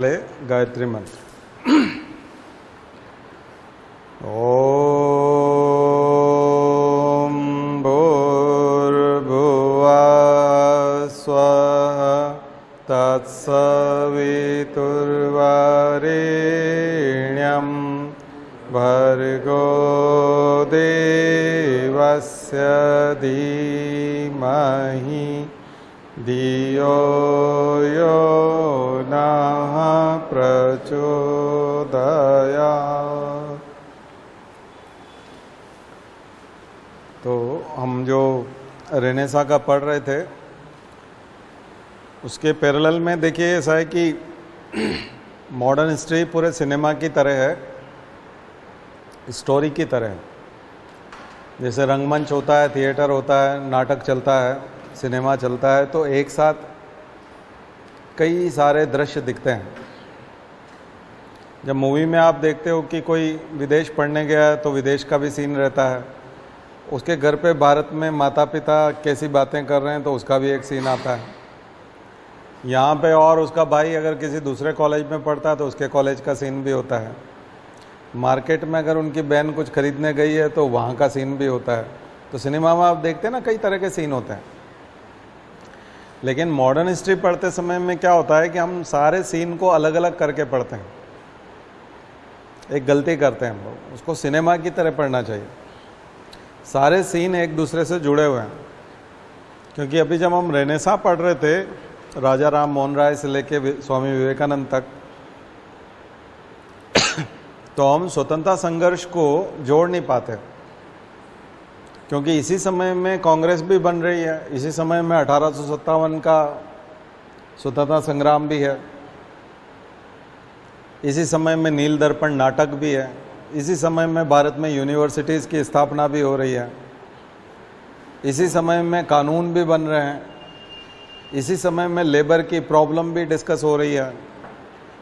गायत्री मंत्र। ओम भूर्भुवः स्वः तत्सवितुर्वरेण्यं भर्गो देवस्य धीमहि धियो यो नः प्रचोदयात्। तो हम जो रेनेसा का पढ़ रहे थे उसके पैरेलल में देखिए ऐसा है कि मॉडर्न हिस्ट्री पूरे सिनेमा की तरह है, स्टोरी की तरह है। जैसे रंगमंच होता है, थिएटर होता है, नाटक चलता है, सिनेमा चलता है, तो एक साथ कई सारे दृश्य दिखते हैं। जब मूवी में आप देखते हो कि कोई विदेश पढ़ने गया है तो विदेश का भी सीन रहता है, उसके घर पे भारत में माता पिता कैसी बातें कर रहे हैं तो उसका भी एक सीन आता है। यहाँ पे और उसका भाई अगर किसी दूसरे कॉलेज में पढ़ता है तो उसके कॉलेज का सीन भी होता है। मार्केट में अगर उनकी बहन कुछ खरीदने गई है तो वहाँ का सीन भी होता है। तो सिनेमा में आप देखते हैं ना, कई तरह के सीन होते हैं। लेकिन मॉडर्न हिस्ट्री पढ़ते समय में क्या होता है कि हम सारे सीन को अलग अलग करके पढ़ते हैं। एक गलती करते हैं हम लोग, उसको सिनेमा की तरह पढ़ना चाहिए। सारे सीन एक दूसरे से जुड़े हुए हैं। क्योंकि अभी जब हम रेनेसा पढ़ रहे थे, राजा राम मोहन राय से लेके स्वामी विवेकानंद तक, तो हम स्वतंत्रता संघर्ष को जोड़ नहीं पाते, क्योंकि इसी समय में कांग्रेस भी बन रही है, इसी समय में 1857 का स्वतंत्रता संग्राम भी है, इसी समय में नील दर्पण नाटक भी है, इसी समय में भारत में यूनिवर्सिटीज़ की स्थापना भी हो रही है, इसी समय में कानून भी बन रहे हैं, इसी समय में लेबर की प्रॉब्लम भी डिस्कस हो रही है,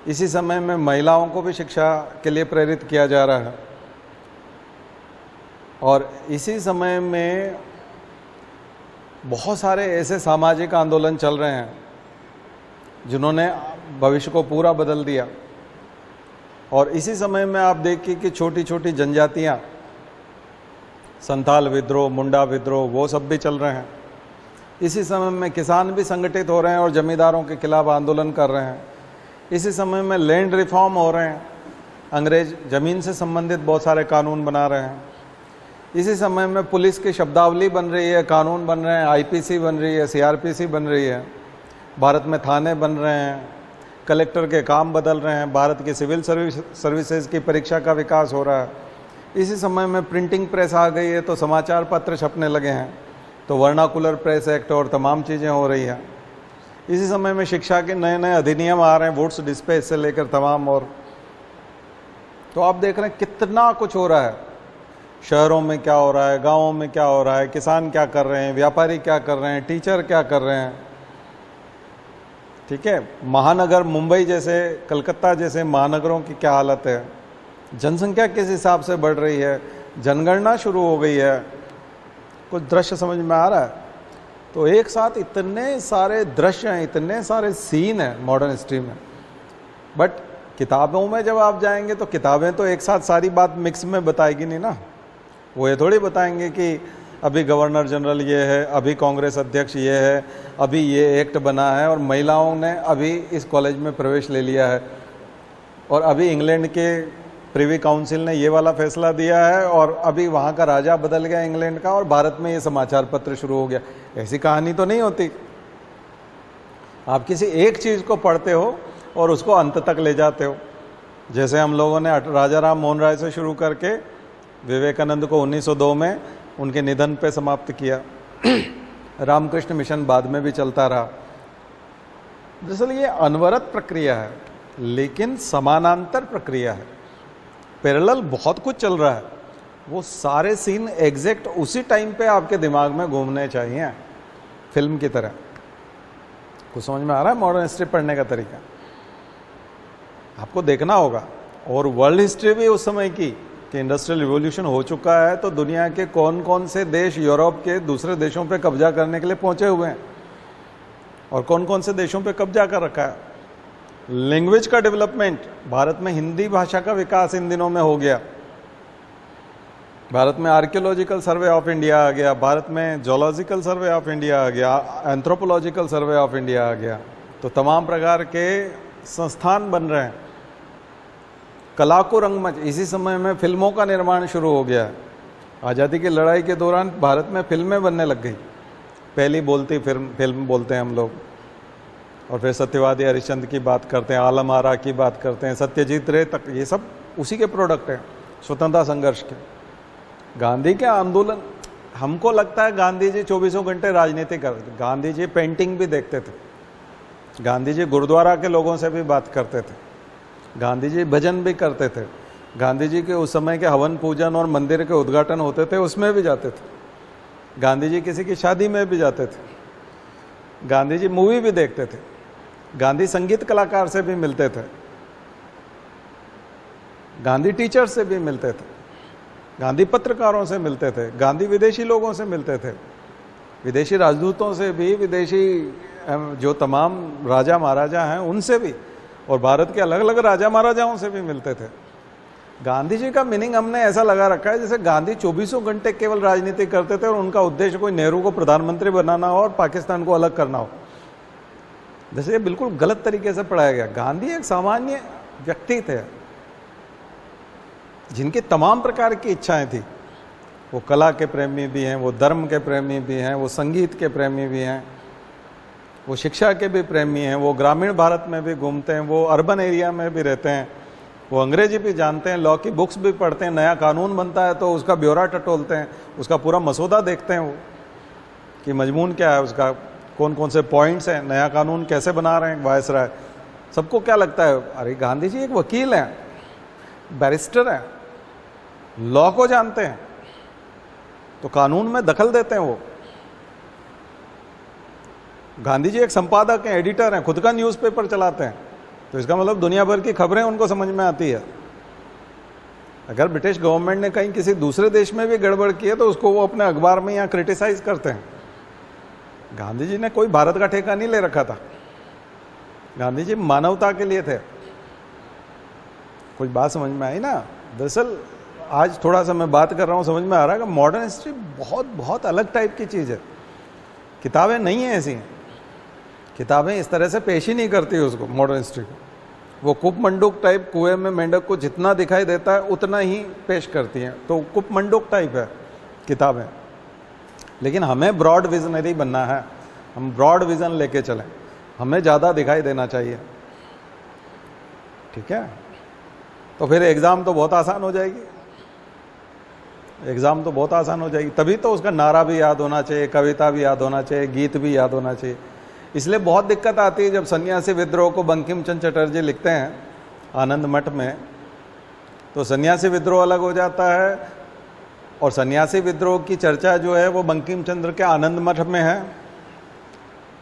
इसी समय में महिलाओं को भी शिक्षा के लिए प्रेरित किया जा रहा है, और इसी समय में बहुत सारे ऐसे सामाजिक आंदोलन चल रहे हैं जिन्होंने भविष्य को पूरा बदल दिया। और इसी समय में आप देखिए कि छोटी छोटी जनजातियां, संथाल विद्रोह, मुंडा विद्रोह, वो सब भी चल रहे हैं। इसी समय में किसान भी संगठित हो रहे हैं और जमींदारों के खिलाफ आंदोलन कर रहे हैं। इसी समय में लैंड रिफॉर्म हो रहे हैं, अंग्रेज जमीन से संबंधित बहुत सारे कानून बना रहे हैं। इसी समय में पुलिस की शब्दावली बन रही है, कानून बन रहे हैं, आईपीसी बन रही है, सीआरपीसी बन रही है, भारत में थाने बन रहे हैं, कलेक्टर के काम बदल रहे हैं, भारत की सिविल सर्विसेज की परीक्षा का विकास हो रहा है। इसी समय में प्रिंटिंग प्रेस आ गई है तो समाचार पत्र छपने लगे हैं, तो वर्नाकुलर प्रेस एक्ट और तमाम चीज़ें हो रही हैं। इसी समय में शिक्षा के नए नए अधिनियम आ रहे हैं, वुड्स डिस्पेच से लेकर तमाम। और तो आप देख रहे हैं कितना कुछ हो रहा है। शहरों में क्या हो रहा है, गाँवों में क्या हो रहा है, किसान क्या कर रहे हैं, व्यापारी क्या कर रहे हैं, टीचर क्या कर रहे हैं। ठीक है, महानगर मुंबई जैसे, कलकत्ता जैसे महानगरों की क्या हालत है, जनसंख्या किस हिसाब से बढ़ रही है, जनगणना शुरू हो गई है। कुछ दृश्य समझ में आ रहा है? तो एक साथ इतने सारे दृश्य हैं, इतने सारे सीन हैं मॉडर्न हिस्ट्री में। बट किताबों में जब आप जाएंगे तो किताबें तो एक साथ सारी बात मिक्स में बताएगी नहीं ना। वो ये थोड़ी बताएंगे कि अभी गवर्नर जनरल ये है, अभी कांग्रेस अध्यक्ष ये है, अभी ये एक्ट बना है, और महिलाओं ने अभी इस कॉलेज में प्रवेश ले लिया है, और अभी इंग्लैंड के प्रिवी काउंसिल ने ये वाला फैसला दिया है, और अभी वहाँ का राजा बदल गया इंग्लैंड का, और भारत में ये समाचार पत्र शुरू हो गया। ऐसी कहानी तो नहीं होती। आप किसी एक चीज़ को पढ़ते हो और उसको अंत तक ले जाते हो। जैसे हम लोगों ने राजा राम मोहन राय से शुरू करके विवेकानंद को 1902 में उनके निधन पे समाप्त किया। रामकृष्ण मिशन बाद में भी चलता रहा। दरअसल ये अनवरत प्रक्रिया है, लेकिन समानांतर प्रक्रिया है। पैरेलल बहुत कुछ चल रहा है। वो सारे सीन एग्जैक्ट उसी टाइम पे आपके दिमाग में घूमने चाहिए, फिल्म की तरह। कुछ समझ में आ रहा है मॉडर्न हिस्ट्री पढ़ने का तरीका? आपको देखना होगा। और वर्ल्ड हिस्ट्री भी उस समय की कि इंडस्ट्रियल रिवॉल्यूशन हो चुका है, तो दुनिया के कौन कौन से देश यूरोप के दूसरे देशों पे कब्जा करने के लिए पहुंचे हुए हैं, और कौन कौन से देशों पे कब्जा कर रखा है। लैंग्वेज का डेवलपमेंट, भारत में हिंदी भाषा का विकास इन दिनों में हो गया। भारत में आर्कियोलॉजिकल सर्वे ऑफ इंडिया आ गया, भारत में जोलॉजिकल सर्वे ऑफ इंडिया आ गया, एंथ्रोपोलॉजिकल सर्वे ऑफ इंडिया आ गया। तो तमाम प्रकार के संस्थान बन रहे हैं। कला को रंगमंच, इसी समय में फिल्मों का निर्माण शुरू हो गया। आज़ादी की लड़ाई के दौरान भारत में फिल्में बनने लग गई। पहली बोलती फिल्म बोलते हैं हम लोग। और फिर सत्यवादी हरिश्चंद्र की बात करते हैं, आलम आरा की बात करते हैं, सत्यजीत रे तक, ये सब उसी के प्रोडक्ट हैं, स्वतंत्रता संघर्ष के। गांधी के आंदोलन, हमको लगता है गांधी जी 24 घंटे राजनीति करते। गांधी जी पेंटिंग भी देखते थे, गांधी जी गुरुद्वारा के लोगों से भी बात करते थे, गांधी जी भजन भी करते थे, गांधी जी के उस समय के हवन पूजन और मंदिर के उद्घाटन होते थे उसमें भी जाते थे, गांधी जी किसी की शादी में भी जाते थे, गांधी जी मूवी भी देखते थे, गांधी संगीत कलाकार से भी मिलते थे, गांधी टीचर से भी मिलते थे, गांधी पत्रकारों से मिलते थे, गांधी विदेशी लोगों से मिलते थे, विदेशी राजदूतों से भी, विदेशी जो तमाम राजा महाराजा हैं उनसे भी, और भारत के अलग अलग राजा महाराजाओं से भी मिलते थे। गांधी जी का मीनिंग हमने ऐसा लगा रखा है जैसे गांधी 24 घंटे केवल राजनीति करते थे और उनका उद्देश्य कोई नेहरू को प्रधानमंत्री बनाना हो और पाकिस्तान को अलग करना हो। जैसे ये बिल्कुल गलत तरीके से पढ़ाया गया। गांधी एक सामान्य व्यक्ति थे जिनकी तमाम प्रकार की इच्छाएं थी। वो कला के प्रेमी भी हैं, वो धर्म के प्रेमी भी हैं, वो संगीत के प्रेमी भी हैं, वो शिक्षा के भी प्रेमी हैं, वो ग्रामीण भारत में भी घूमते हैं, वो अर्बन एरिया में भी रहते हैं, वो अंग्रेजी भी जानते हैं, लॉ की बुक्स भी पढ़ते हैं, नया कानून बनता है तो उसका ब्यौरा टटोलते हैं, उसका पूरा मसौदा देखते हैं वो कि मजमून क्या है उसका, कौन कौन से पॉइंट्स हैं, नया कानून कैसे बना रहे हैं वायसराय। सबको क्या लगता है, अरे गांधी जी एक वकील हैं, बैरिस्टर हैं, लॉ को जानते हैं, तो कानून में दखल देते हैं वो। गांधी जी एक संपादक हैं, एडिटर हैं, खुद का न्यूज़पेपर चलाते हैं, तो इसका मतलब दुनिया भर की खबरें उनको समझ में आती है। अगर ब्रिटिश गवर्नमेंट ने कहीं किसी दूसरे देश में भी गड़बड़ की है तो उसको वो अपने अखबार में यहाँ क्रिटिसाइज करते हैं। गांधी जी ने कोई भारत का ठेका नहीं ले रखा था, गांधी जी मानवता के लिए थे। कुछ बात समझ में आई ना। दरअसल आज थोड़ा सा मैं बात कर रहा हूँ, समझ में आ रहा है कि मॉडर्न हिस्ट्री बहुत बहुत अलग टाइप की चीज़ है। किताबें नहीं है ऐसी, किताबें इस तरह से पेश ही नहीं करती उसको, मॉडर्न हिस्ट्री को। वो कुप मंडूक टाइप, कुएं में मेंढक को जितना दिखाई देता है उतना ही पेश करती हैं, तो कुप मंडूक टाइप है किताबें। लेकिन हमें ब्रॉड विजनरी बनना है, हम ब्रॉड विजन लेके चलें, हमें ज़्यादा दिखाई देना चाहिए, ठीक है। तो फिर एग्ज़ाम तो बहुत आसान हो जाएगी, एग्ज़ाम तो बहुत आसान हो जाएगी। तभी तो उसका नारा भी याद होना चाहिए, कविता भी याद होना चाहिए, गीत भी याद होना चाहिए। इसलिए बहुत दिक्कत आती है जब सन्यासी विद्रोह को बंकिम चंद्र चटर्जी लिखते हैं आनंद मठ में, तो सन्यासी विद्रोह अलग हो जाता है और सन्यासी विद्रोह की चर्चा जो है वो बंकिम चंद्र के आनंद मठ में है,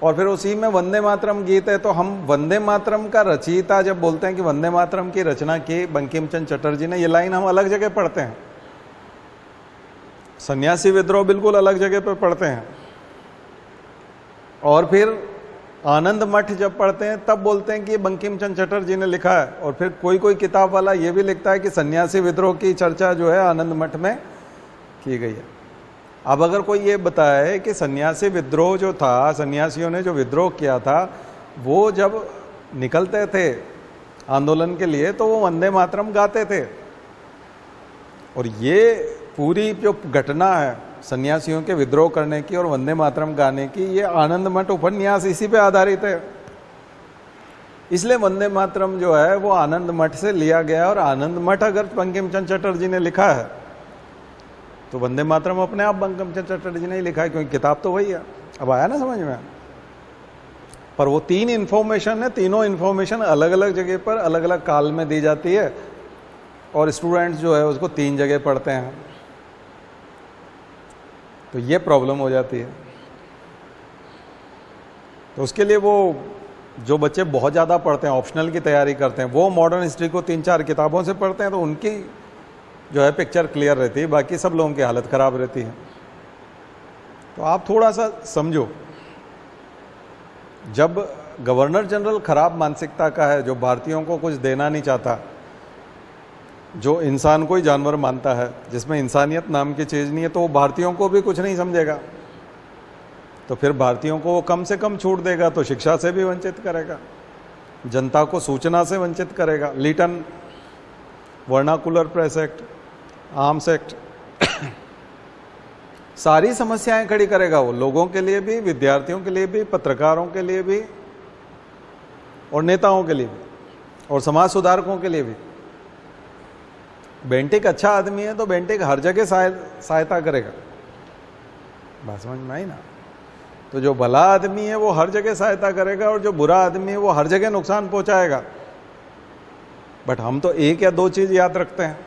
और फिर उसी में वंदे मातरम गीत है। तो हम वंदे मातरम का रचयिता जब बोलते हैं कि वंदे मातरम की रचना की बंकिम चंद्र चटर्जी ने, ये लाइन हम अलग जगह पढ़ते हैं। सन्यासी विद्रोह बिल्कुल अलग जगह पर पढ़ते हैं, और फिर आनंद मठ जब पढ़ते हैं तब बोलते हैं कि बंकिम चंद्र चटर्जी ने लिखा है। और फिर कोई कोई किताब वाला ये भी लिखता है कि सन्यासी विद्रोह की चर्चा जो है आनंद मठ में की गई है। अब अगर कोई ये बताए कि सन्यासी विद्रोह जो था, सन्यासियों ने जो विद्रोह किया था, वो जब निकलते थे आंदोलन के लिए तो वो वंदे मातरम गाते थे, और ये पूरी जो घटना है सन्यासियों के विद्रोह करने की और वंदे मातरम गाने की, ये आनंद मठ उपन्यास इसी पे आधारित है। इसलिए वंदे मातरम जो है वो आनंद मठ से लिया गया, और आनंद मठ अगर बंकिम चंद्र चटर्जी ने लिखा है तो वंदे मातरम अपने आप बंकिम चंद्र चटर्जी ने ही लिखा है, क्योंकि किताब तो वही है। अब आया ना समझ में। पर वो तीन इन्फॉर्मेशन है, तीनों इन्फॉर्मेशन अलग अलग जगह पर अलग अलग काल में दी जाती है, और स्टूडेंट्स जो है उसको तीन जगह पढ़ते हैं, तो ये प्रॉब्लम हो जाती है। तो उसके लिए वो जो बच्चे बहुत ज़्यादा पढ़ते हैं, ऑप्शनल की तैयारी करते हैं, वो मॉडर्न हिस्ट्री को 3-4 किताबों से पढ़ते हैं, तो उनकी जो है पिक्चर क्लियर रहती है, बाकी सब लोगों की हालत ख़राब रहती है। तो आप थोड़ा सा समझो, जब गवर्नर जनरल खराब मानसिकता का है, जो भारतीयों को कुछ देना नहीं चाहता, जो इंसान को ही जानवर मानता है, जिसमें इंसानियत नाम की चीज़ नहीं है, तो वो भारतीयों को भी कुछ नहीं समझेगा। तो फिर भारतीयों को वो कम से कम छूट देगा तो शिक्षा से भी वंचित करेगा, जनता को सूचना से वंचित करेगा। Lytton vernacular press act, arms act, सारी समस्याएं खड़ी करेगा वो, लोगों के लिए भी, विद्यार्थियों के लिए भी, पत्रकारों के लिए भी, और नेताओं के लिए भी, और समाज सुधारकों के लिए भी। बेंटिक अच्छा आदमी है तो बेंटिक हर जगह सहायता करेगा, बात समझ में आई ना। तो जो भला आदमी है वो हर जगह सहायता करेगा, और जो बुरा आदमी है वो हर जगह नुकसान पहुंचाएगा। बट हम तो एक या दो चीज याद रखते हैं,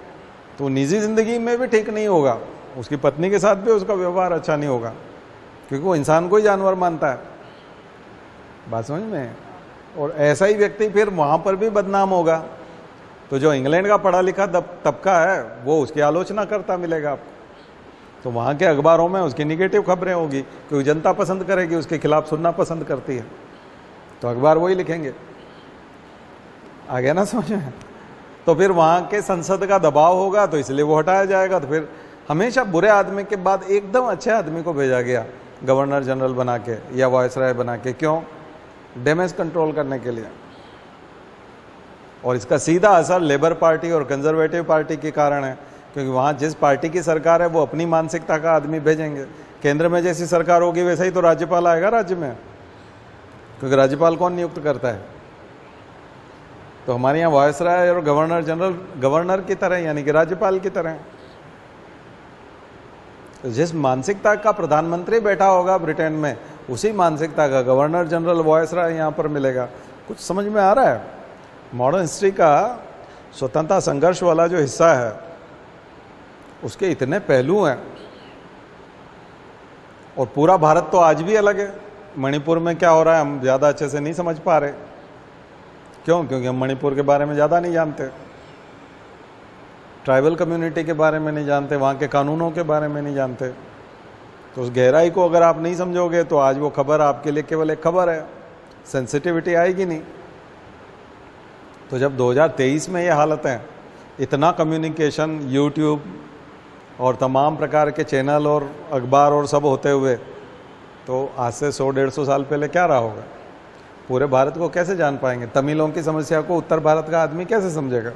तो निजी जिंदगी में भी ठीक नहीं होगा, उसकी पत्नी के साथ भी उसका व्यवहार अच्छा नहीं होगा, क्योंकि वो इंसान को ही जानवर मानता है, बात समझ में। और ऐसा ही व्यक्ति फिर वहां पर भी बदनाम होगा। तो जो इंग्लैंड का पढ़ा लिखा तबका है वो उसकी आलोचना करता मिलेगा आपको, तो वहाँ के अखबारों में उसकी निगेटिव खबरें होगी, क्योंकि जनता पसंद करेगी, उसके खिलाफ सुनना पसंद करती है, तो अखबार वही लिखेंगे। आ गया ना समझ में। तो फिर वहाँ के संसद का दबाव होगा, तो इसलिए वो हटाया जाएगा। तो फिर हमेशा बुरे आदमी के बाद एकदम अच्छे आदमी को भेजा गया गवर्नर जनरल बना के या वायसराय बना के। क्यों? डैमेज कंट्रोल करने के लिए। और इसका सीधा असर लेबर पार्टी और कंजर्वेटिव पार्टी के कारण है, क्योंकि वहाँ जिस पार्टी की सरकार है वो अपनी मानसिकता का आदमी भेजेंगे। केंद्र में जैसी सरकार होगी वैसा ही तो राज्यपाल आएगा राज्य में, क्योंकि राज्यपाल कौन नियुक्त करता है। तो हमारे यहाँ वायसराय और गवर्नर जनरल गवर्नर की तरह, यानी कि राज्यपाल की तरह। तो जिस मानसिकता का प्रधानमंत्री बैठा होगा ब्रिटेन में, उसी मानसिकता का गवर्नर जनरल वायसराय यहाँ पर मिलेगा। कुछ समझ में आ रहा है? मॉडर्न हिस्ट्री का स्वतंत्रता संघर्ष वाला जो हिस्सा है उसके इतने पहलू हैं, और पूरा भारत तो आज भी अलग है। मणिपुर में क्या हो रहा है हम ज़्यादा अच्छे से नहीं समझ पा रहे। क्यों? क्योंकि हम मणिपुर के बारे में ज़्यादा नहीं जानते, ट्राइबल कम्युनिटी के बारे में नहीं जानते, वहाँ के कानूनों के बारे में नहीं जानते। तो उस गहराई को अगर आप नहीं समझोगे तो आज वो खबर आपके लिए केवल एक खबर है, सेंसिटिविटी आएगी नहीं। तो जब 2023 में ये हालत है, इतना कम्युनिकेशन, यूट्यूब और तमाम प्रकार के चैनल और अखबार और सब होते हुए, तो आज से 100-150 साल पहले क्या रहा होगा? पूरे भारत को कैसे जान पाएंगे? तमिलों की समस्या को उत्तर भारत का आदमी कैसे समझेगा?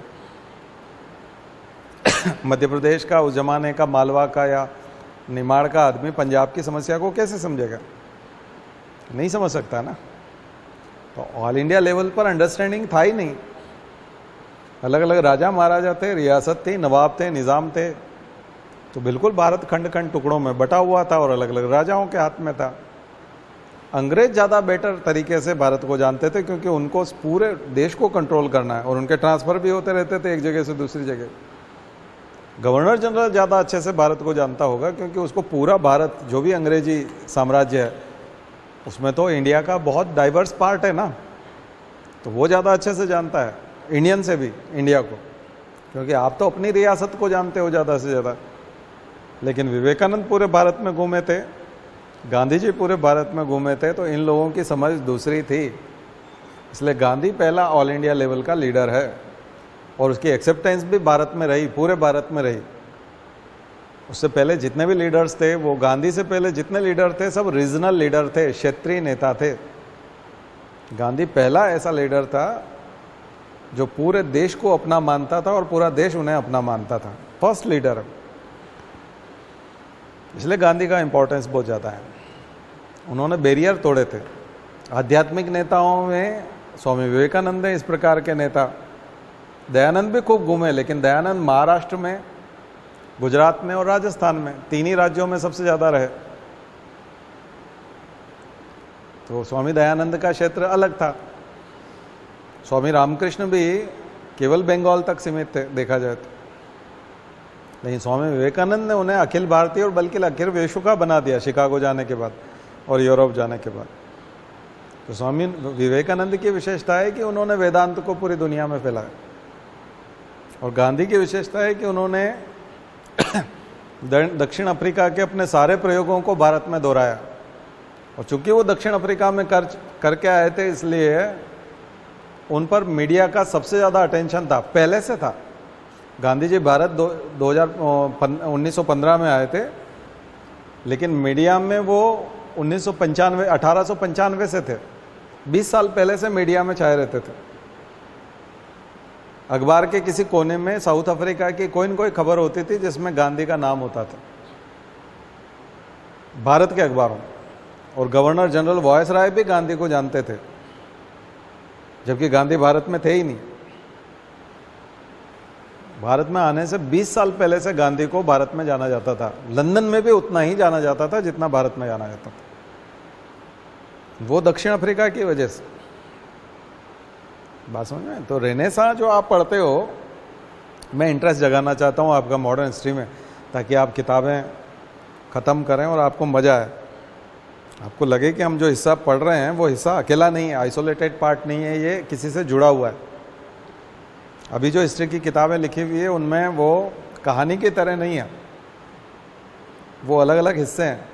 मध्य प्रदेश का उस जमाने का मालवा का या निमाड़ का आदमी पंजाब की समस्या को कैसे समझेगा? नहीं समझ सकता ना। तो ऑल इंडिया लेवल पर अंडरस्टैंडिंग था ही नहीं। अलग अलग राजा महाराजा थे, रियासत थी, नवाब थे, निज़ाम थे। तो बिल्कुल भारत खंड खंड टुकड़ों में बटा हुआ था और अलग अलग राजाओं के हाथ में था। अंग्रेज ज़्यादा बेटर तरीके से भारत को जानते थे, क्योंकि उनको पूरे देश को कंट्रोल करना है और उनके ट्रांसफ़र भी होते रहते थे एक जगह से दूसरी जगह। गवर्नर जनरल ज़्यादा अच्छे से भारत को जानता होगा, क्योंकि उसको पूरा भारत, जो भी अंग्रेजी साम्राज्य है उसमें तो इंडिया का बहुत डाइवर्स पार्ट है ना, तो वो ज़्यादा अच्छे से जानता है इंडियन से भी इंडिया को, क्योंकि आप तो अपनी रियासत को जानते हो ज़्यादा से ज़्यादा। लेकिन विवेकानंद पूरे भारत में घूमे थे, गांधी जी पूरे भारत में घूमे थे, तो इन लोगों की समझ दूसरी थी। इसलिए गांधी पहला ऑल इंडिया लेवल का लीडर है, और उसकी एक्सेप्टेंस भी भारत में रही, पूरे भारत में रही। उससे पहले जितने भी लीडर्स थे, वो गांधी से पहले जितने लीडर थे सब रीजनल लीडर थे, क्षेत्रीय नेता थे। गांधी पहला ऐसा लीडर था जो पूरे देश को अपना मानता था और पूरा देश उन्हें अपना मानता था, फर्स्ट लीडर। इसलिए गांधी का इंपॉर्टेंस बहुत ज़्यादा है। उन्होंने बैरियर तोड़े थे। आध्यात्मिक नेताओं में स्वामी विवेकानंद है इस प्रकार के नेता। दयानंद भी खूब घूमे, लेकिन दयानंद महाराष्ट्र में, गुजरात में और राजस्थान में, तीन ही राज्यों में सबसे ज़्यादा रहे। तो स्वामी दयानंद का क्षेत्र अलग था। स्वामी रामकृष्ण भी केवल बंगाल तक सीमित थे देखा जाए तो, लेकिन स्वामी विवेकानंद ने उन्हें अखिल भारतीय और बल्कि अखिल विश्व का बना दिया शिकागो जाने के बाद और यूरोप जाने के बाद। तो स्वामी विवेकानंद की विशेषता है कि उन्होंने वेदांत को पूरी दुनिया में फैलाया, और गांधी की विशेषता है कि उन्होंने दक्षिण अफ्रीका के अपने सारे प्रयोगों को भारत में दोहराया और चूंकि वो दक्षिण अफ्रीका में करके आए थे, इसलिए उन पर मीडिया का सबसे ज़्यादा अटेंशन था, पहले से था। गांधी जी भारत 1915 में आए थे, लेकिन मीडिया में वो 1895 से थे। 20 साल पहले से मीडिया में छाए रहते थे। अखबार के किसी कोने में साउथ अफ्रीका की कोई न कोई खबर होती थी जिसमें गांधी का नाम होता था, भारत के अखबारों। और गवर्नर जनरल वायसराय भी गांधी को जानते थे, जबकि गांधी भारत में थे ही नहीं। भारत में आने से 20 साल पहले से गांधी को भारत में जाना जाता था। लंदन में भी उतना ही जाना जाता था जितना भारत में जाना जाता था, वो दक्षिण अफ्रीका की वजह से। बात समझ में? तो रेनेसां जो आप पढ़ते हो, मैं इंटरेस्ट जगाना चाहता हूँ आपका मॉडर्न हिस्ट्री में, ताकि आप किताबें ख़त्म करें और आपको मज़ा आए, आपको लगे कि हम जो हिस्सा पढ़ रहे हैं वो हिस्सा अकेला नहीं है, आइसोलेटेड पार्ट नहीं है, ये किसी से जुड़ा हुआ है। अभी जो हिस्ट्री की किताबें लिखी हुई है उनमें वो कहानी की तरह नहीं है, वो अलग अलग हिस्से हैं।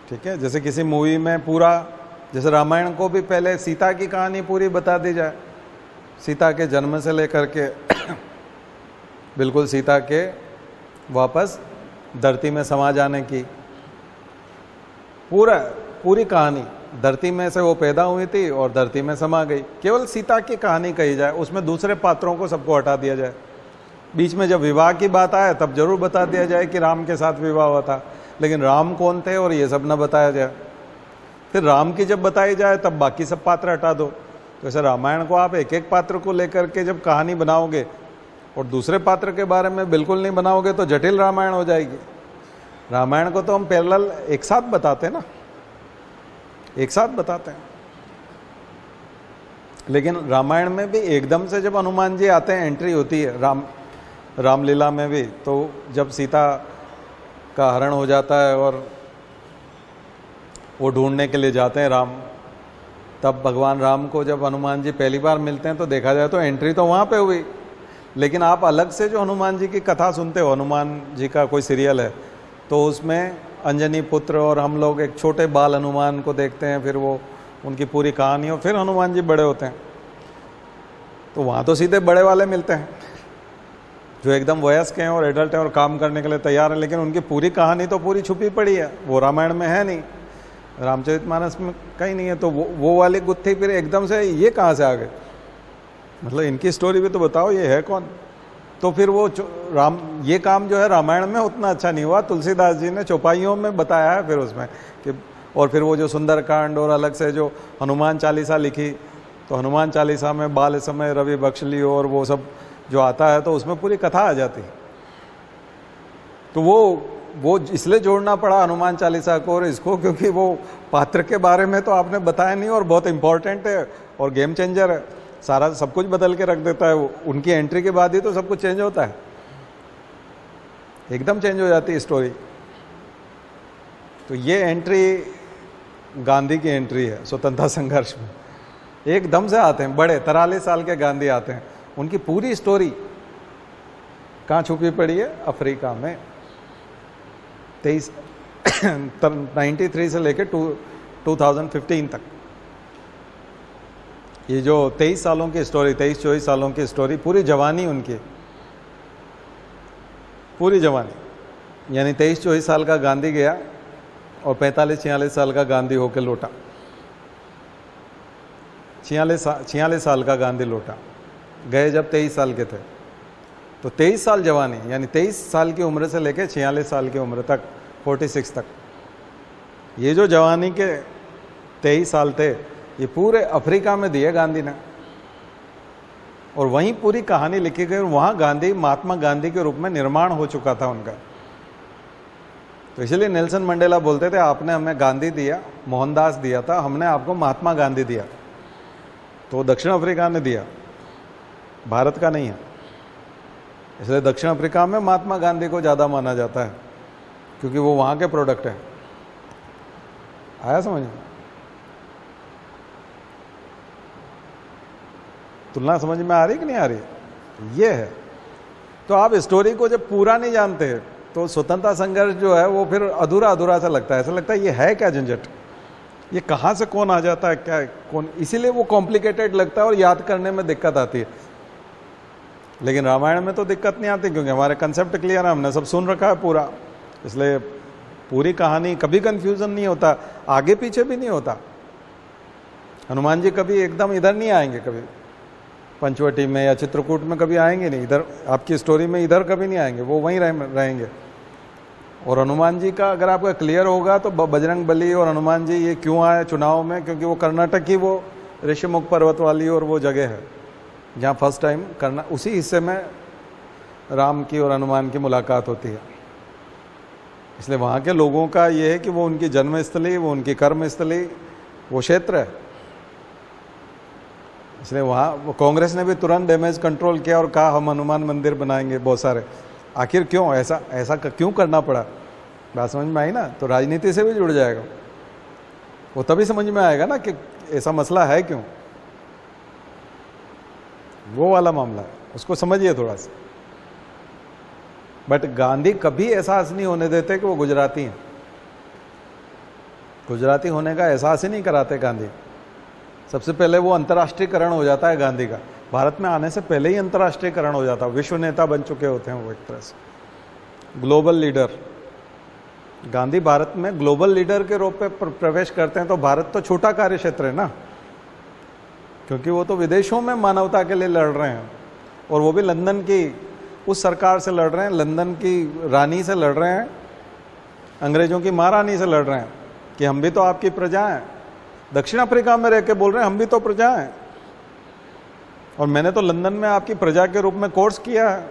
ठीक है, जैसे किसी मूवी में पूरा, जैसे रामायण को भी पहले सीता की कहानी पूरी बता दी जाए, सीता के जन्म से लेकर के बिल्कुल सीता के वापस धरती में समा जाने की पूरी कहानी, धरती में से वो पैदा हुई थी और धरती में समा गई, केवल सीता की कहानी कही जाए, उसमें दूसरे पात्रों को सबको हटा दिया जाए। बीच में जब विवाह की बात आए तब जरूर बता दिया जाए कि राम के साथ विवाह हुआ था, लेकिन राम कौन थे और ये सब न बताया जाए। फिर राम की जब बताई जाए तब बाकी सब पात्र हटा दो। तो ऐसे रामायण को आप एक एक पात्र को लेकर के जब कहानी बनाओगे और दूसरे पात्र के बारे में बिल्कुल नहीं बनाओगे तो जटिल रामायण हो जाएगी। रामायण को तो हम पैरेलल एक साथ बताते हैं ना, एक साथ बताते हैं। लेकिन रामायण में भी एकदम से जब हनुमान जी आते हैं, एंट्री होती है रामलीला में भी, तो जब सीता का हरण हो जाता है और वो ढूंढने के लिए जाते हैं राम, तब भगवान राम को जब हनुमान जी पहली बार मिलते हैं तो देखा जाए तो एंट्री तो वहाँ पे हुई। लेकिन आप अलग से जो हनुमान जी की कथा सुनते हो, हनुमान जी का कोई सीरियल है, तो उसमें अंजनी पुत्र और हम लोग एक छोटे बाल हनुमान को देखते हैं, फिर वो उनकी पूरी कहानी और फिर हनुमान जी बड़े होते हैं। तो वहाँ तो सीधे बड़े वाले मिलते हैं जो एकदम वयस्क हैं और एडल्ट हैं और काम करने के लिए तैयार हैं, लेकिन उनकी पूरी कहानी तो पूरी छुपी पड़ी है, वो रामायण में है नहीं, रामचरितमानस में कहीं नहीं है। तो वो वाली गुत्थी फिर एकदम से ये कहाँ से आ गए, मतलब इनकी स्टोरी भी तो बताओ, ये है कौन। तो फिर वो ये काम जो है रामायण में उतना अच्छा नहीं हुआ, तुलसीदास जी ने चौपाइयों में बताया है फिर उसमें कि, और फिर वो जो सुंदरकांड और अलग से जो हनुमान चालीसा लिखी, तो हनुमान चालीसा में बाल समय रवि बख्श ली और वो सब जो आता है तो उसमें पूरी कथा आ जाती। तो वो इसलिए जोड़ना पड़ा हनुमान चालीसा को और इसको, क्योंकि वो पात्र के बारे में तो आपने बताया नहीं और बहुत इंपॉर्टेंट है और गेम चेंजर है, सारा सब कुछ बदल के रख देता है। वो उनकी एंट्री के बाद ही तो सब कुछ चेंज होता है, एकदम चेंज हो जाती है स्टोरी। तो ये एंट्री गांधी की एंट्री है स्वतंत्रता संघर्ष में। एकदम से आते हैं बड़े 43 साल के गांधी आते हैं, उनकी पूरी स्टोरी कहाँ छुपी पड़ी है, अफ्रीका में। 93 से लेकर 2015 तक ये जो 23 सालों की स्टोरी, 23-24 सालों की स्टोरी, पूरी जवानी उनकी, पूरी जवानी, यानी 23-24 साल का गांधी गया और 45-46 साल का गांधी होकर लौटा। 46 साल का गांधी लौटा, गए जब 23 साल के थे। तो 23 साल जवानी, यानी 23 साल की उम्र से लेकर 46 साल की उम्र तक, 46 तक, ये जो जवानी के 23 साल थे, ये पूरे अफ्रीका में दिए गांधी ने, और वहीं पूरी कहानी लिखी गई। वहाँ गांधी महात्मा गांधी के रूप में निर्माण हो चुका था उनका। तो इसलिए नेल्सन मंडेला बोलते थे, आपने हमें गांधी दिया, मोहनदास दिया था, हमने आपको महात्मा गांधी दिया। तो दक्षिण अफ्रीका ने दिया, भारत का नहीं है। इसलिए दक्षिण अफ्रीका में महात्मा गांधी को ज़्यादा माना जाता है, क्योंकि वो वहाँ के प्रोडक्ट हैं। आया समझ में? तुलना समझ में आ रही कि नहीं आ रही? ये है। तो आप स्टोरी को जब पूरा नहीं जानते तो स्वतंत्रता संघर्ष जो है वो फिर अधूरा अधूरा सा लगता है, ऐसा लगता है ये है क्या झंझट, ये कहाँ से कौन आ जाता है, क्या कौन, इसीलिए वो कॉम्प्लिकेटेड लगता है और याद करने में दिक्कत आती है। लेकिन रामायण में तो दिक्कत नहीं आती क्योंकि हमारे कंसेप्ट क्लियर है, हमने सब सुन रखा है पूरा, इसलिए पूरी कहानी कभी कंफ्यूजन नहीं होता, आगे पीछे भी नहीं होता। हनुमान जी कभी एकदम इधर नहीं आएंगे, कभी पंचवटी में या चित्रकूट में कभी आएंगे नहीं, इधर आपकी स्टोरी में इधर कभी नहीं आएंगे, वो वहीं रहेंगे। और हनुमान जी का अगर आपका क्लियर होगा तो बजरंग बली और हनुमान जी ये क्यों आए चुनाव में, क्योंकि वो कर्नाटक की वो ऋषिमुख पर्वत वाली और वो जगह है जहाँ फर्स्ट टाइम उसी हिस्से में राम की और हनुमान की मुलाकात होती है। इसलिए वहाँ के लोगों का ये है कि वो उनकी जन्मस्थली, वो उनकी कर्मस्थली, वो क्षेत्र है। इसलिए वहाँ वो कांग्रेस ने भी तुरंत डैमेज कंट्रोल किया और कहा हम हनुमान मंदिर बनाएंगे बहुत सारे। आखिर क्यों ऐसा क्यों करना पड़ा, बात समझ में आई ना। तो राजनीति से भी जुड़ जाएगा, वो तभी समझ में आएगा ना कि ऐसा मसला है क्यों, वो वाला मामला है, उसको समझिए थोड़ा सा। बट गांधी कभी एहसास नहीं होने देते कि वो गुजराती हैं, गुजराती होने का एहसास ही नहीं कराते गांधी। सबसे पहले वो अंतर्राष्ट्रीयकरण हो जाता है गांधी का, भारत में आने से पहले ही अंतर्राष्ट्रीयकरण हो जाता है, विश्व नेता बन चुके होते हैं वो एक तरह से, ग्लोबल लीडर। गांधी भारत में ग्लोबल लीडर के रूप में प्रवेश करते हैं तो भारत तो छोटा कार्य क्षेत्र है ना, क्योंकि वो तो विदेशों में मानवता के लिए लड़ रहे हैं, और वो भी लंदन की उस सरकार से लड़ रहे हैं, लंदन की रानी से लड़ रहे हैं, अंग्रेजों की महारानी से लड़ रहे हैं कि हम भी तो आपकी प्रजा हैं। दक्षिण अफ्रीका में रह के बोल रहे हैं हम भी तो प्रजा हैं, और मैंने तो लंदन में आपकी प्रजा के रूप में कोर्स किया है,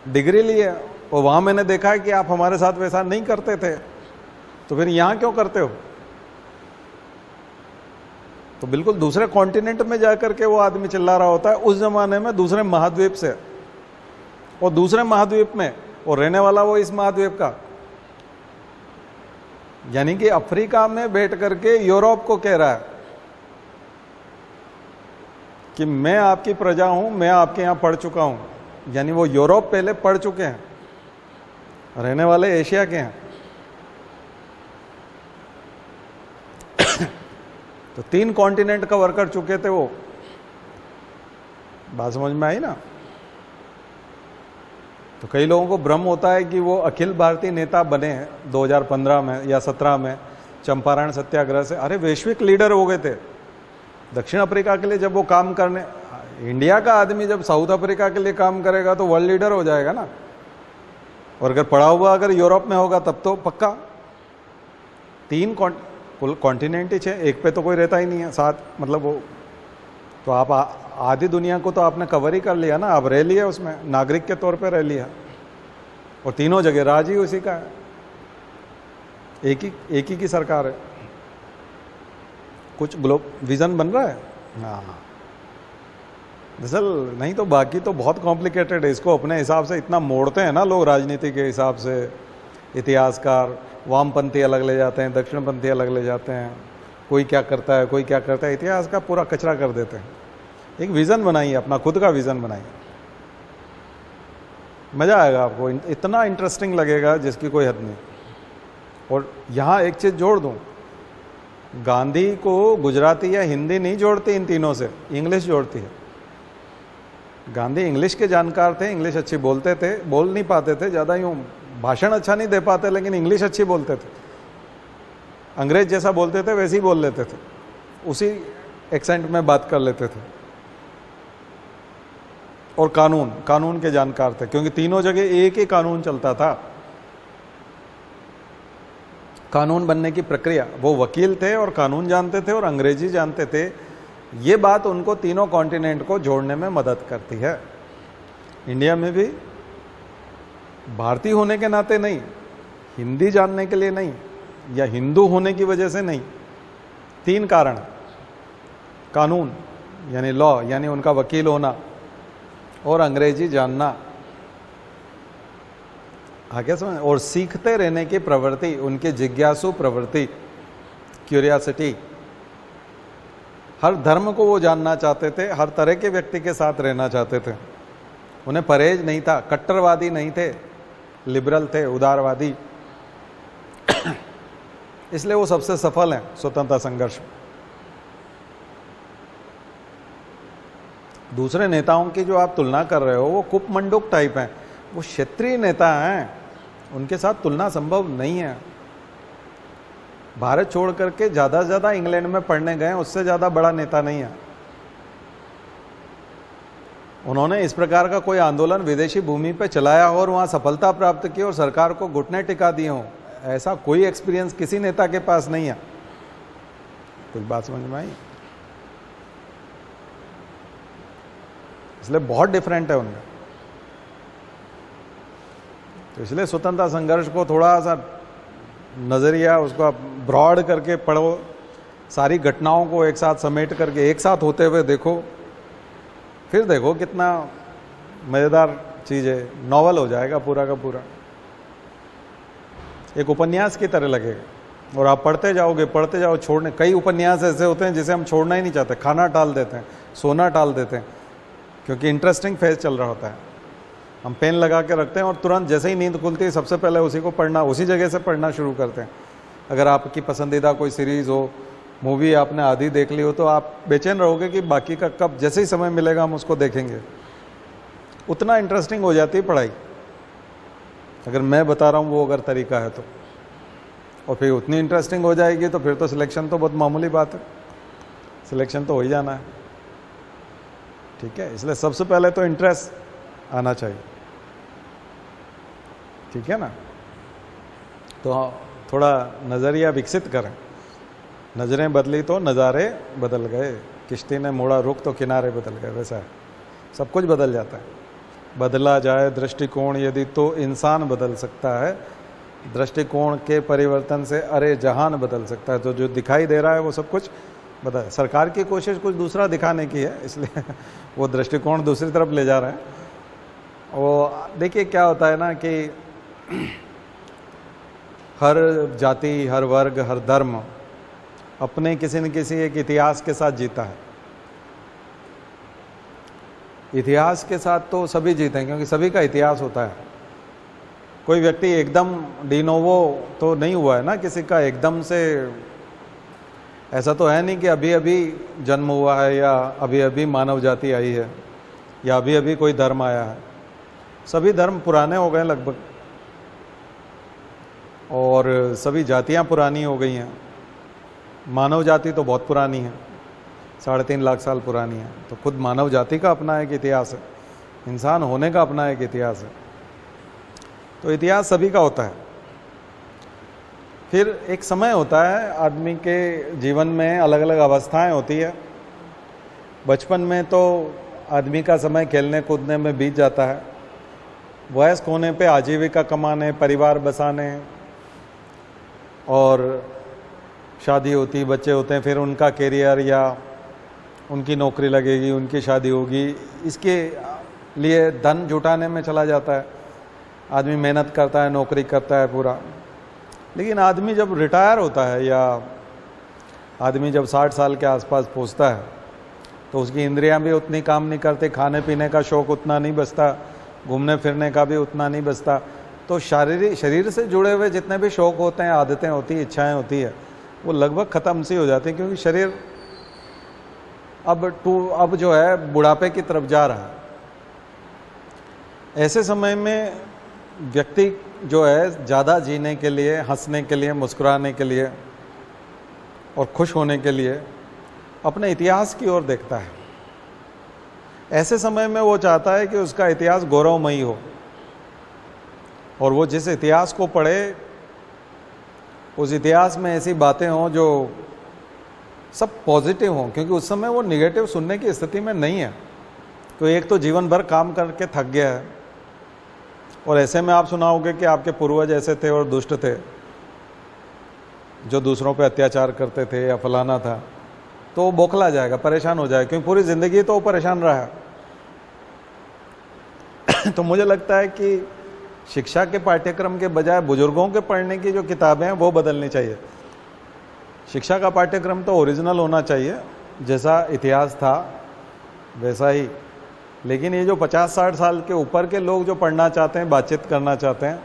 डिग्री ली है, और वहां मैंने देखा है कि आप हमारे साथ वैसा नहीं करते थे, तो फिर यहां क्यों करते हो। तो बिल्कुल दूसरे कॉन्टिनेंट में जाकर के वो आदमी चिल्ला रहा होता है उस जमाने में, दूसरे महाद्वीप से, और दूसरे महाद्वीप में, और रहने वाला वो इस महाद्वीप का, यानी कि अफ्रीका में बैठ करके यूरोप को कह रहा है कि मैं आपकी प्रजा हूं, मैं आपके यहां पढ़ चुका हूं। यानी वो यूरोप पहले पढ़ चुके हैं, रहने वाले एशिया के हैं। तो 3 कॉन्टिनेंट कवर कर चुके थे वो, बात समझ में आई ना। तो कई लोगों को भ्रम होता है कि वो अखिल भारतीय नेता बने हैं 2015 में या 17 में चंपारण सत्याग्रह से। अरे वैश्विक लीडर हो गए थे दक्षिण अफ्रीका के लिए। जब वो काम करने, इंडिया का आदमी जब साउथ अफ्रीका के लिए काम करेगा तो वर्ल्ड लीडर हो जाएगा ना, और अगर पढ़ा हुआ अगर यूरोप में होगा तब तो पक्का। 3 कॉन्टिनेंट ही है, एक पे तो कोई रहता ही नहीं है साथ, मतलब वो तो आप आधी दुनिया को तो आपने कवर ही कर लिया ना, आप रह लिया उसमें, नागरिक के तौर पे रह लिया, और तीनों जगह राज ही उसी का है, एक ही की सरकार है। कुछ विजन बन रहा है, हाँ दरअसल नहीं तो बाकी तो बहुत कॉम्प्लिकेटेड है। इसको अपने हिसाब से इतना मोड़ते हैं ना लोग, राजनीति के हिसाब से, इतिहासकार वामपंथी अलग ले जाते हैं, दक्षिणपंथी अलग ले जाते हैं, कोई क्या करता है कोई क्या करता है, इतिहास का पूरा कचरा कर देते हैं। एक विज़न बनाइए, अपना खुद का विज़न बनाइए, मज़ा आएगा आपको, इतना इंटरेस्टिंग लगेगा जिसकी कोई हद नहीं। और यहाँ एक चीज़ जोड़ दूँ, गांधी को गुजराती या हिंदी नहीं जोड़ती इन तीनों से, इंग्लिश जोड़ती है। गांधी इंग्लिश के जानकार थे, इंग्लिश अच्छी बोलते थे, बोल नहीं पाते थे ज़्यादा, यूँ भाषण अच्छा नहीं दे पाते, लेकिन इंग्लिश अच्छी बोलते थे। अंग्रेज जैसा बोलते थे वैसे ही बोल लेते थे, उसी एक्सेंट में बात कर लेते थे। और कानून के जानकार थे, क्योंकि तीनों जगह एक ही कानून चलता था। कानून बनने की प्रक्रिया, वो वकील थे और कानून जानते थे और अंग्रेजी जानते थे। ये बात उनको तीनों कॉन्टिनेंट को जोड़ने में मदद करती है। इंडिया में भी भारतीय होने के नाते नहीं, हिंदी जानने के लिए नहीं, या हिंदू होने की वजह से नहीं, 3 कारण, कानून यानी लॉ, यानी उनका वकील होना, और अंग्रेजी जानना, आगे समझ, और सीखते रहने की प्रवृत्ति, उनकी जिज्ञासु प्रवृत्ति, क्यूरियोसिटी। हर धर्म को वो जानना चाहते थे, हर तरह के व्यक्ति के साथ रहना चाहते थे। उन्हें परहेज नहीं था, कट्टरवादी नहीं थे, लिबरल थे, उदारवादी, इसलिए वो सबसे सफल हैं स्वतंत्रता संघर्ष में। दूसरे नेताओं की जो आप तुलना कर रहे हो वो कुपमंडुक टाइप हैं, वो क्षेत्रीय नेता हैं, उनके साथ तुलना संभव नहीं है। भारत छोड़ करके ज्यादा से ज्यादा इंग्लैंड में पढ़ने गए, उससे ज्यादा बड़ा नेता नहीं है। उन्होंने इस प्रकार का कोई आंदोलन विदेशी भूमि पे चलाया हो और वहां सफलता प्राप्त की और सरकार को घुटने टिका दिए हो, ऐसा कोई एक्सपीरियंस किसी नेता के पास नहीं है। कुछ बात समझ में आई? इसलिए बहुत डिफरेंट है उनमें। तो इसलिए स्वतंत्रता संघर्ष को थोड़ा सा नजरिया उसको आप ब्रॉड करके पढ़ो, सारी घटनाओं को एक साथ समेट करके एक साथ होते हुए देखो, फिर देखो कितना मजेदार चीज है। नॉवल हो जाएगा पूरा का पूरा, एक उपन्यास की तरह लगेगा। और आप पढ़ते जाओ, छोड़ने। कई उपन्यास ऐसे होते हैं जिसे हम छोड़ना ही नहीं चाहते, खाना टाल देते हैं, सोना टाल देते हैं, क्योंकि इंटरेस्टिंग फेज चल रहा होता है। हम पेन लगा के रखते हैं और तुरंत जैसे ही नींद खुलती है सबसे पहले उसी को पढ़ना, उसी जगह से पढ़ना शुरू करते हैं। अगर आपकी पसंदीदा कोई सीरीज हो, मूवी आपने आधी देख ली हो, तो आप बेचैन रहोगे कि बाकी का कब, जैसे ही समय मिलेगा हम उसको देखेंगे। उतना इंटरेस्टिंग हो जाती है पढ़ाई, अगर मैं बता रहा हूँ वो अगर तरीका है तो। और फिर उतनी इंटरेस्टिंग हो जाएगी तो फिर तो सिलेक्शन तो बहुत मामूली बात है, सिलेक्शन तो हो ही जाना है। ठीक है, इसलिए सबसे पहले तो इंटरेस्ट आना चाहिए। ठीक है ना? तो थोड़ा नज़रिया विकसित करें। नजरें बदली तो नज़ारे बदल गए, किश्ती ने मोड़ा रुख तो किनारे बदल गए। वैसा है, सब कुछ बदल जाता है। बदला जाए दृष्टिकोण यदि तो इंसान बदल सकता है, दृष्टिकोण के परिवर्तन से अरे जहान बदल सकता है। तो जो दिखाई दे रहा है वो सब कुछ बदल, सरकार की कोशिश कुछ दूसरा दिखाने की है, इसलिए वो दृष्टिकोण दूसरी तरफ ले जा रहे हैं। वो देखिए क्या होता है ना कि हर जाति, हर वर्ग, हर धर्म अपने किसी न किसी एक इतिहास के साथ जीता है। इतिहास के साथ तो सभी जीते हैं, क्योंकि सभी का इतिहास होता है। कोई व्यक्ति एकदम डिनोवो तो नहीं हुआ है ना, किसी का एकदम से ऐसा तो है नहीं कि अभी अभी जन्म हुआ है या अभी अभी मानव जाति आई है या अभी अभी कोई धर्म आया है। सभी धर्म पुराने हो गए लगभग, और सभी जातियां पुरानी हो गई हैं। मानव जाति तो बहुत पुरानी है, 3.5 लाख साल पुरानी है। तो खुद मानव जाति का अपना एक इतिहास है, इंसान होने का अपना एक इतिहास है। तो इतिहास सभी का होता है। फिर एक समय होता है आदमी के जीवन में, अलग अलग अवस्थाएं होती है। बचपन में तो आदमी का समय खेलने कूदने में बीत जाता है। वयस्क होने पे आजीविका कमाने, परिवार बसाने, और शादी होती, बच्चे होते हैं, फिर उनका करियर या उनकी नौकरी लगेगी, उनकी शादी होगी, इसके लिए धन जुटाने में चला जाता है। आदमी मेहनत करता है, नौकरी करता है पूरा। लेकिन आदमी जब रिटायर होता है या आदमी जब 60 साल के आसपास पहुंचता है तो उसकी इंद्रियां भी उतनी काम नहीं करती, खाने पीने का शौक उतना नहीं बचता, घूमने फिरने का भी उतना नहीं बचता। तो शरीर से जुड़े हुए जितने भी शौक होते हैं, आदतें होती हैं, इच्छाएं होती है, वो लगभग ख़त्म सी हो जाती है, क्योंकि शरीर अब जो है बुढ़ापे की तरफ जा रहा है। ऐसे समय में व्यक्ति जो है ज़्यादा जीने के लिए, हंसने के लिए, मुस्कुराने के लिए और खुश होने के लिए अपने इतिहास की ओर देखता है। ऐसे समय में वो चाहता है कि उसका इतिहास गौरवमयी हो, और वो जिस इतिहास को पढ़े उस इतिहास में ऐसी बातें हों जो सब पॉजिटिव हों, क्योंकि उस समय वो निगेटिव सुनने की स्थिति में नहीं है। तो एक तो जीवन भर काम करके थक गया है, और ऐसे में आप सुनाओगे कि आपके पूर्वज ऐसे थे और दुष्ट थे, जो दूसरों पे अत्याचार करते थे या फलाना था, तो वो बौखला जाएगा, परेशान हो जाएगा, क्योंकि पूरी जिंदगी तो वो परेशान रहा है। तो मुझे लगता है कि शिक्षा के पाठ्यक्रम के बजाय बुजुर्गों के पढ़ने की जो किताबें हैं वो बदलनी चाहिए। शिक्षा का पाठ्यक्रम तो ओरिजिनल होना चाहिए, जैसा इतिहास था वैसा ही। लेकिन ये जो 50-60 साल के ऊपर के लोग जो पढ़ना चाहते हैं, बातचीत करना चाहते हैं,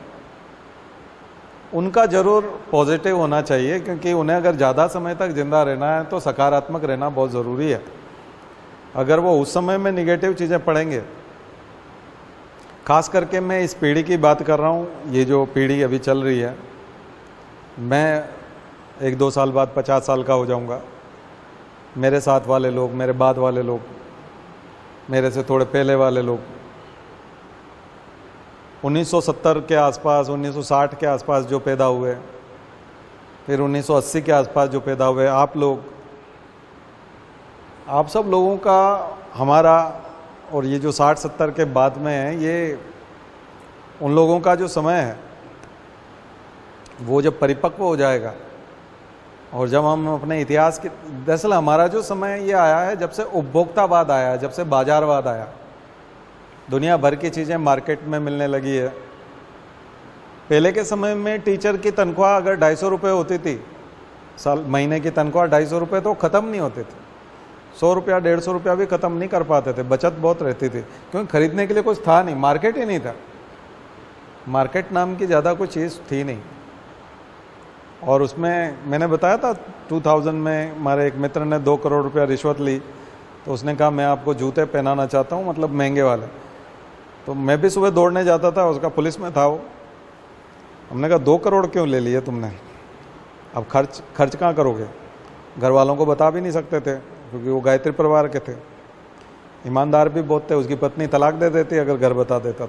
उनका ज़रूर पॉजिटिव होना चाहिए, क्योंकि उन्हें अगर ज़्यादा समय तक ज़िंदा रहना है तो सकारात्मक रहना बहुत ज़रूरी है। अगर वो उस समय में निगेटिव चीज़ें पढ़ेंगे, खास करके मैं इस पीढ़ी की बात कर रहा हूँ, ये जो पीढ़ी अभी चल रही है, मैं 1-2 साल बाद 50 साल का हो जाऊँगा। मेरे साथ वाले लोग, मेरे बाद वाले लोग, मेरे से थोड़े पहले वाले लोग 1970 के आसपास, 1960 के आसपास जो पैदा हुए, फिर 1980 के आसपास जो पैदा हुए, आप लोग, आप सब लोगों का, हमारा, और ये जो 60-70 के बाद में है, ये उन लोगों का जो समय है वो जब परिपक्व हो जाएगा, और जब हम अपने इतिहास के, दरअसल हमारा जो समय ये आया है जब से उपभोक्तावाद आया, जब से बाजारवाद आया, दुनिया भर की चीज़ें मार्केट में मिलने लगी है। पहले के समय में टीचर की तनख्वाह अगर 250 रुपये होती थी, साल महीने की तनख्वाह 250 रुपये, तो ख़त्म नहीं होती थी। 100 रुपया 150 रुपया भी ख़त्म नहीं कर पाते थे, बचत बहुत रहती थी, क्योंकि खरीदने के लिए कुछ था नहीं, मार्केट ही नहीं था, मार्केट नाम की ज़्यादा कोई चीज़ थी नहीं। और उसमें मैंने बताया था 2000 में हमारे एक मित्र ने 2 करोड़ रुपया रिश्वत ली, तो उसने कहा मैं आपको जूते पहनाना चाहता हूँ, मतलब महंगे वाले। तो मैं भी सुबह दौड़ने जाता था, उसका पुलिस में था वो। हमने कहा 2 करोड़ क्यों ले लिए तुमने, अब खर्च कहाँ करोगे? घर वालों को बता भी नहीं सकते थे, क्योंकि वो गायत्री परिवार के थे, ईमानदार भी बहुत थे। उसकी पत्नी तलाक दे देती अगर घर बता देता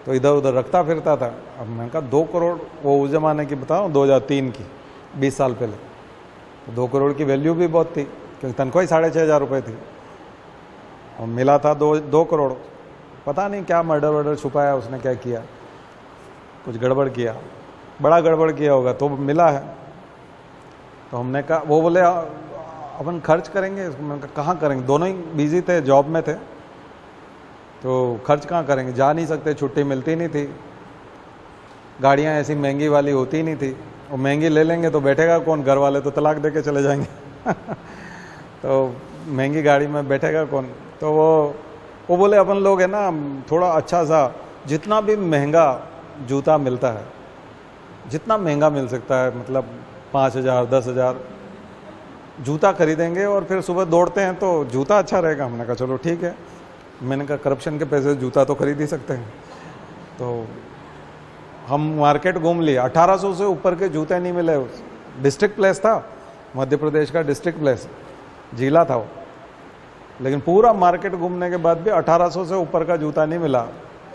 तो इधर उधर रखता फिरता था। अब मैंने कहा 2 करोड़, वो उस ज़माने की बताऊँ 2003 की, 20 साल पहले, तो 2 करोड़ की वैल्यू भी बहुत थी, क्योंकि तनख्वाह ही 6500 रुपये थी, और मिला था 2 करोड़। पता नहीं क्या मर्डर वर्डर छुपाया उसने, क्या किया, कुछ गड़बड़ किया, बड़ा गड़बड़ किया होगा, तो मिला है। तो हमने कहा, वो बोले अपन खर्च करेंगे। मैंने कहा कहाँ करेंगे, दोनों ही बिजी थे, जॉब में थे, तो खर्च कहाँ करेंगे, जा नहीं सकते, छुट्टी मिलती नहीं थी, गाड़ियाँ ऐसी महंगी वाली होती नहीं थी, और महंगी ले लेंगे तो बैठेगा कौन, घर वाले तो तलाक दे के चले जाएंगे तो महंगी गाड़ी में बैठेगा कौन। तो वो बोले अपन लोग है ना, थोड़ा अच्छा सा, जितना भी महंगा जूता मिलता है, जितना महंगा मिल सकता है, मतलब 5000 10,000 जूता खरीदेंगे, और फिर सुबह दौड़ते हैं तो जूता अच्छा रहेगा। हमने कहा चलो ठीक है। मैंने कहा करप्शन के पैसे जूता तो खरीद ही सकते हैं। तो हम मार्केट घूम लिए, 1800 से ऊपर के जूते नहीं मिले। डिस्ट्रिक्ट प्लेस था, मध्य प्रदेश का डिस्ट्रिक्ट प्लेस, जिला था वो, लेकिन पूरा मार्केट घूमने के बाद भी 1800 से ऊपर का जूता नहीं मिला।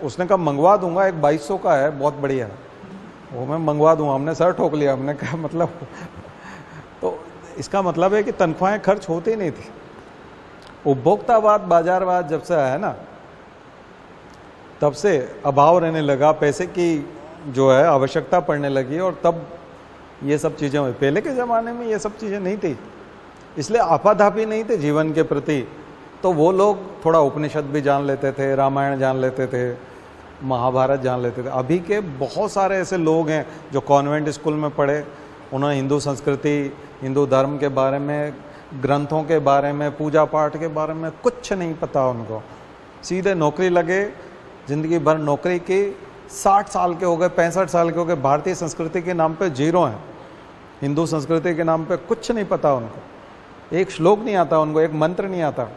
उसने कहा मंगवा दूंगा, एक 2200 का है, बहुत बढ़िया है, वो मैं मंगवा दूंगा। हमने सर ठोक लिया, हमने कहा मतलब तो इसका मतलब है कि तनख्वाहें खर्च होती नहीं थी। उपभोक्तावाद, बाजारवाद जब से आया ना, तब से अभाव रहने लगा, पैसे की जो है आवश्यकता पड़ने लगी, और तब ये सब चीज़ें हुई। पहले के ज़माने में ये सब चीज़ें नहीं थी, इसलिए आपाधापी नहीं थे जीवन के प्रति। तो वो लोग थोड़ा उपनिषद भी जान लेते थे, रामायण जान लेते थे, महाभारत जान लेते थे। अभी के बहुत सारे ऐसे लोग हैं जो कॉन्वेंट स्कूल में पढ़े, उन्होंने हिंदू संस्कृति, हिंदू धर्म के बारे में, ग्रंथों के बारे में, पूजा पाठ के बारे में कुछ नहीं पता उनको। सीधे नौकरी लगे, ज़िंदगी भर नौकरी की, 60 साल के हो गए, 65 साल के हो गए, भारतीय संस्कृति के नाम पे जीरो हैं, हिंदू संस्कृति के नाम पे कुछ नहीं पता उनको, एक श्लोक नहीं आता उनको, एक मंत्र नहीं आता।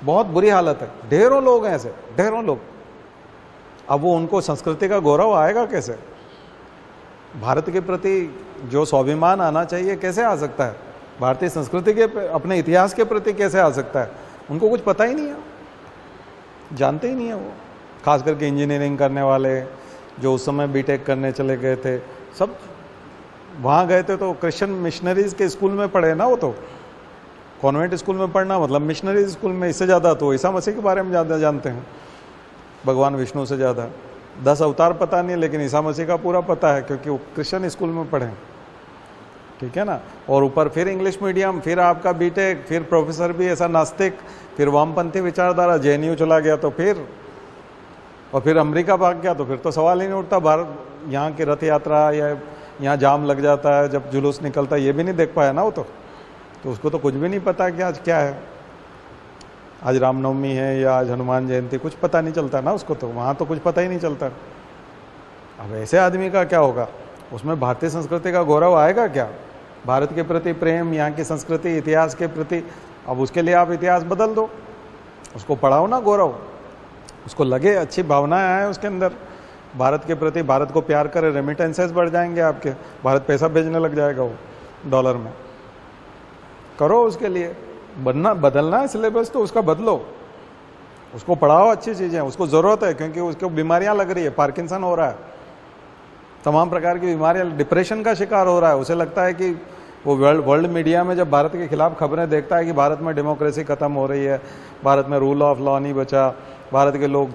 बहुत बुरी हालत है। ढेरों लोग हैं ऐसे, ढेरों लोग। अब वो उनको संस्कृति का गौरव आएगा कैसे? भारत के प्रति जो स्वाभिमान आना चाहिए कैसे आ सकता है? भारतीय संस्कृति के, अपने इतिहास के प्रति कैसे आ सकता है? उनको कुछ पता ही नहीं है, जानते ही नहीं है वो। खास करके इंजीनियरिंग करने वाले जो उस समय बीटेक करने चले गए थे, सब वहाँ गए थे तो क्रिश्चियन मिशनरीज़ के स्कूल में पढ़े ना। वो तो कॉन्वेंट स्कूल में पढ़ना मतलब मिशनरी स्कूल में, इससे ज़्यादा तो ईसा मसीह के बारे में ज़्यादा जानते हैं, भगवान विष्णु से ज़्यादा। 10 अवतार पता नहीं, लेकिन ईसा मसीह का पूरा पता है, क्योंकि वो क्रिश्चियन स्कूल में पढ़े, ठीक है ना। और ऊपर फिर इंग्लिश मीडियम, फिर आपका बीटेक, फिर प्रोफेसर भी ऐसा नास्तिक, फिर वामपंथी विचारधारा, जेएनयू चला गया तो फिर अमेरिका भाग गया, तो फिर तो सवाल ही नहीं उठता। भारत यहाँ की रथ यात्रा या यहाँ जाम लग जाता है जब जुलूस निकलता है, ये भी नहीं देख पाया ना वो तो उसको तो कुछ भी नहीं पता कि आज क्या है, आज रामनवमी है या आज हनुमान जयंती, कुछ पता नहीं चलता ना उसको। तो वहाँ तो कुछ पता ही नहीं चलता। अब ऐसे आदमी का क्या होगा, उसमें भारतीय संस्कृति का गौरव आएगा क्या, भारत के प्रति प्रेम, यहाँ की संस्कृति, इतिहास के प्रति। अब उसके लिए आप इतिहास बदल दो, उसको पढ़ाओ ना गौरव, उसको लगे अच्छी भावनाएं आए उसके अंदर भारत के प्रति, भारत को प्यार करे, रेमिटेंसेस बढ़ जाएंगे आपके, भारत पैसा भेजने लग जाएगा वो डॉलर में। करो उसके लिए, बदलना है सिलेबस तो उसका बदलो, उसको पढ़ाओ अच्छी चीज़ें, उसको ज़रूरत है, क्योंकि उसको बीमारियां लग रही है, पार्किंसन हो रहा है, तमाम प्रकार की बीमारियां, डिप्रेशन का शिकार हो रहा है। उसे लगता है कि वो वर्ल्ड मीडिया में जब भारत के खिलाफ खबरें देखता है कि भारत में डेमोक्रेसी खत्म हो रही है, भारत में रूल ऑफ लॉ नहीं बचा, भारत के लोग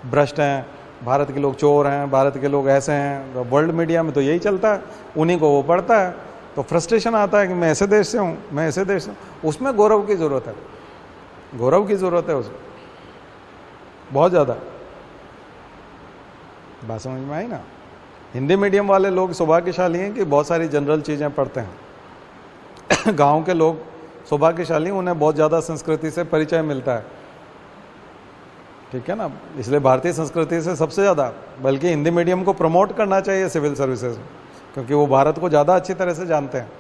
भ्रष्ट हैं, भारत के लोग चोर हैं, भारत के लोग ऐसे हैं, वर्ल्ड मीडिया में तो यही चलता है, उन्हीं को वो पढ़ता है, तो फ्रस्ट्रेशन आता है कि मैं ऐसे देश से हूँ, मैं ऐसे देश से हूँ। उसमें गौरव की ज़रूरत है, गौरव की ज़रूरत है उसमें बहुत ज़्यादा। बात समझ में आई ना। हिंदी मीडियम वाले लोग सौभाग्यशाली हैं कि बहुत सारी जनरल चीज़ें पढ़ते हैं। गांव के लोग सौभाग्यशाली, उन्हें बहुत ज़्यादा संस्कृति से परिचय मिलता है, ठीक है ना। इसलिए भारतीय संस्कृति से सबसे ज़्यादा, बल्कि हिंदी मीडियम को प्रमोट करना चाहिए सिविल सर्विसेज में, क्योंकि वो भारत को ज़्यादा अच्छी तरह से जानते हैं।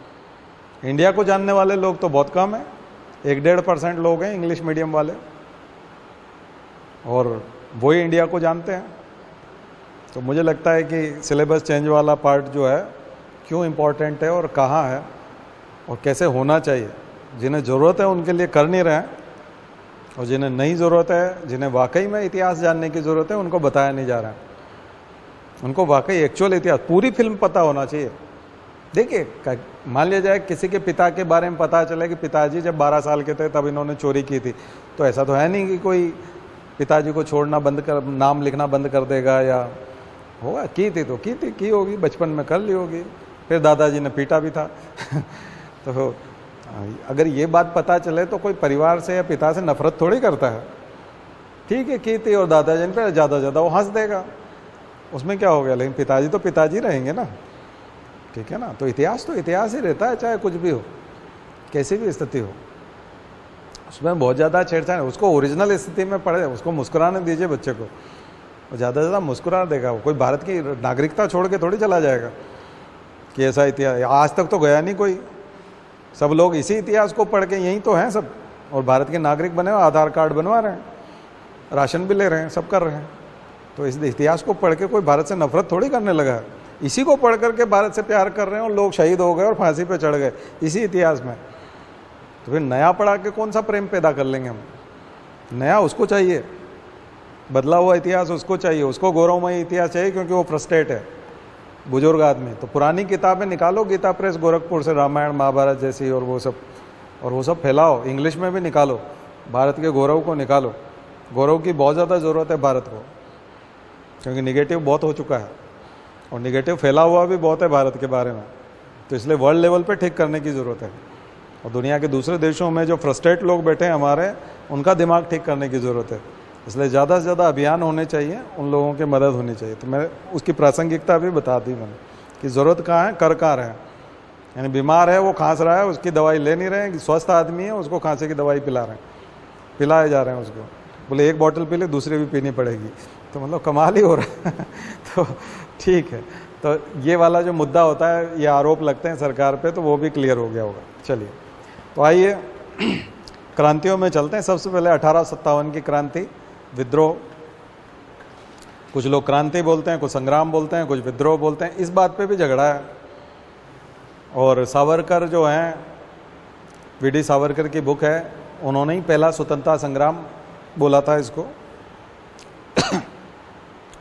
इंडिया को जानने वाले लोग तो बहुत कम हैं, 1-1.5% लोग हैं इंग्लिश मीडियम वाले, और वही इंडिया को जानते हैं। तो मुझे लगता है कि सिलेबस चेंज वाला पार्ट जो है क्यों इम्पोर्टेंट है और कहाँ है और कैसे होना चाहिए। जिन्हें ज़रूरत है उनके लिए कर नहीं रहे हैं, और जिन्हें नहीं ज़रूरत है, जिन्हें वाकई में इतिहास जानने की ज़रूरत है, उनको बताया नहीं जा रहा है। उनको वाकई एक्चुअल इतिहास, पूरी फिल्म पता होना चाहिए। देखिए, मान लिया जाए किसी के पिता के बारे में पता चले कि पिताजी जब 12 साल के थे तब इन्होंने चोरी की थी, तो ऐसा तो है नहीं कि कोई पिताजी को छोड़ना बंद कर, नाम लिखना बंद कर देगा, या होगा की थी तो की थी, की होगी, बचपन में कर ली होगी, फिर दादाजी ने पीटा भी था। तो अगर ये बात पता चले तो कोई परिवार से या पिता से नफरत थोड़ी करता है। ठीक है, की थी और दादाजी ने पे ज़्यादा ज़्यादा वो हंस देगा, उसमें क्या हो गया, लेकिन पिताजी तो पिताजी रहेंगे ना, ठीक है ना। तो इतिहास ही रहता है, चाहे कुछ भी हो, कैसी भी स्थिति हो, उसमें बहुत ज़्यादा छेड़छाड़ है। उसको ओरिजिनल स्थिति में पढ़े, उसको मुस्कुराने दीजिए बच्चे को, वो ज़्यादा से ज़्यादा मुस्कुरा देगा। वो कोई भारत की नागरिकता छोड़ के थोड़ी चला जाएगा कि ऐसा इतिहास, आज तक तो गया नहीं कोई, सब लोग इसी इतिहास को पढ़ के यहीं तो हैं सब, और भारत के नागरिक बने हुए, आधार कार्ड बनवा रहे हैं, राशन भी ले रहे हैं, सब कर रहे हैं। तो इस इतिहास को पढ़ के कोई भारत से नफरत थोड़ी करने लगा है, इसी को पढ़ करके भारत से प्यार कर रहे हैं, और लोग शहीद हो गए और फांसी पे चढ़ गए इसी इतिहास में। तो फिर नया पढ़ा के कौन सा प्रेम पैदा कर लेंगे हम। नया उसको चाहिए, बदला हुआ इतिहास उसको चाहिए, उसको गौरवमय इतिहास चाहिए, क्योंकि वो फ्रस्ट्रेट है, बुजुर्ग आदमी। तो पुरानी किताबें निकालो, गीता प्रेस गोरखपुर से, रामायण महाभारत जैसी, और वो सब फैलाओ, इंग्लिश में भी निकालो, भारत के गौरव को निकालो। गौरव की बहुत ज़्यादा ज़रूरत है भारत को, क्योंकि निगेटिव बहुत हो चुका है, और निगेटिव फैला हुआ भी बहुत है भारत के बारे में। तो इसलिए वर्ल्ड लेवल पे ठीक करने की ज़रूरत है, और दुनिया के दूसरे देशों में जो फ्रस्ट्रेट लोग बैठे हैं हमारे, उनका दिमाग ठीक करने की ज़रूरत है। इसलिए ज़्यादा से ज़्यादा अभियान होने चाहिए, उन लोगों की मदद होनी चाहिए। तो मैं उसकी प्रासंगिकता भी बता दी मैंने कि ज़रूरत कहाँ है, कर कहाँ रहे हैं। यानी बीमार है, वो खांस रहा है, उसकी दवाई ले नहीं रहे हैं, स्वस्थ आदमी है, उसको खांसी की दवाई पिलाए जा रहे हैं उसको। बोले 1 बॉटल पी ले, दूसरी भी पीनी पड़ेगी, तो मतलब कमाल ही हो रहा है। तो ठीक है, तो ये वाला जो मुद्दा होता है, ये आरोप लगते हैं सरकार पे, तो वो भी क्लियर हो गया होगा। चलिए, तो आइए क्रांतियों में चलते हैं। सबसे पहले 1857 की क्रांति, विद्रोह। कुछ लोग क्रांति बोलते हैं, कुछ संग्राम बोलते हैं, कुछ विद्रोह बोलते हैं, इस बात पे भी झगड़ा है। और सावरकर जो हैं, वीडी सावरकर की बुक है, उन्होंने ही पहला स्वतंत्रता संग्राम बोला था इसको।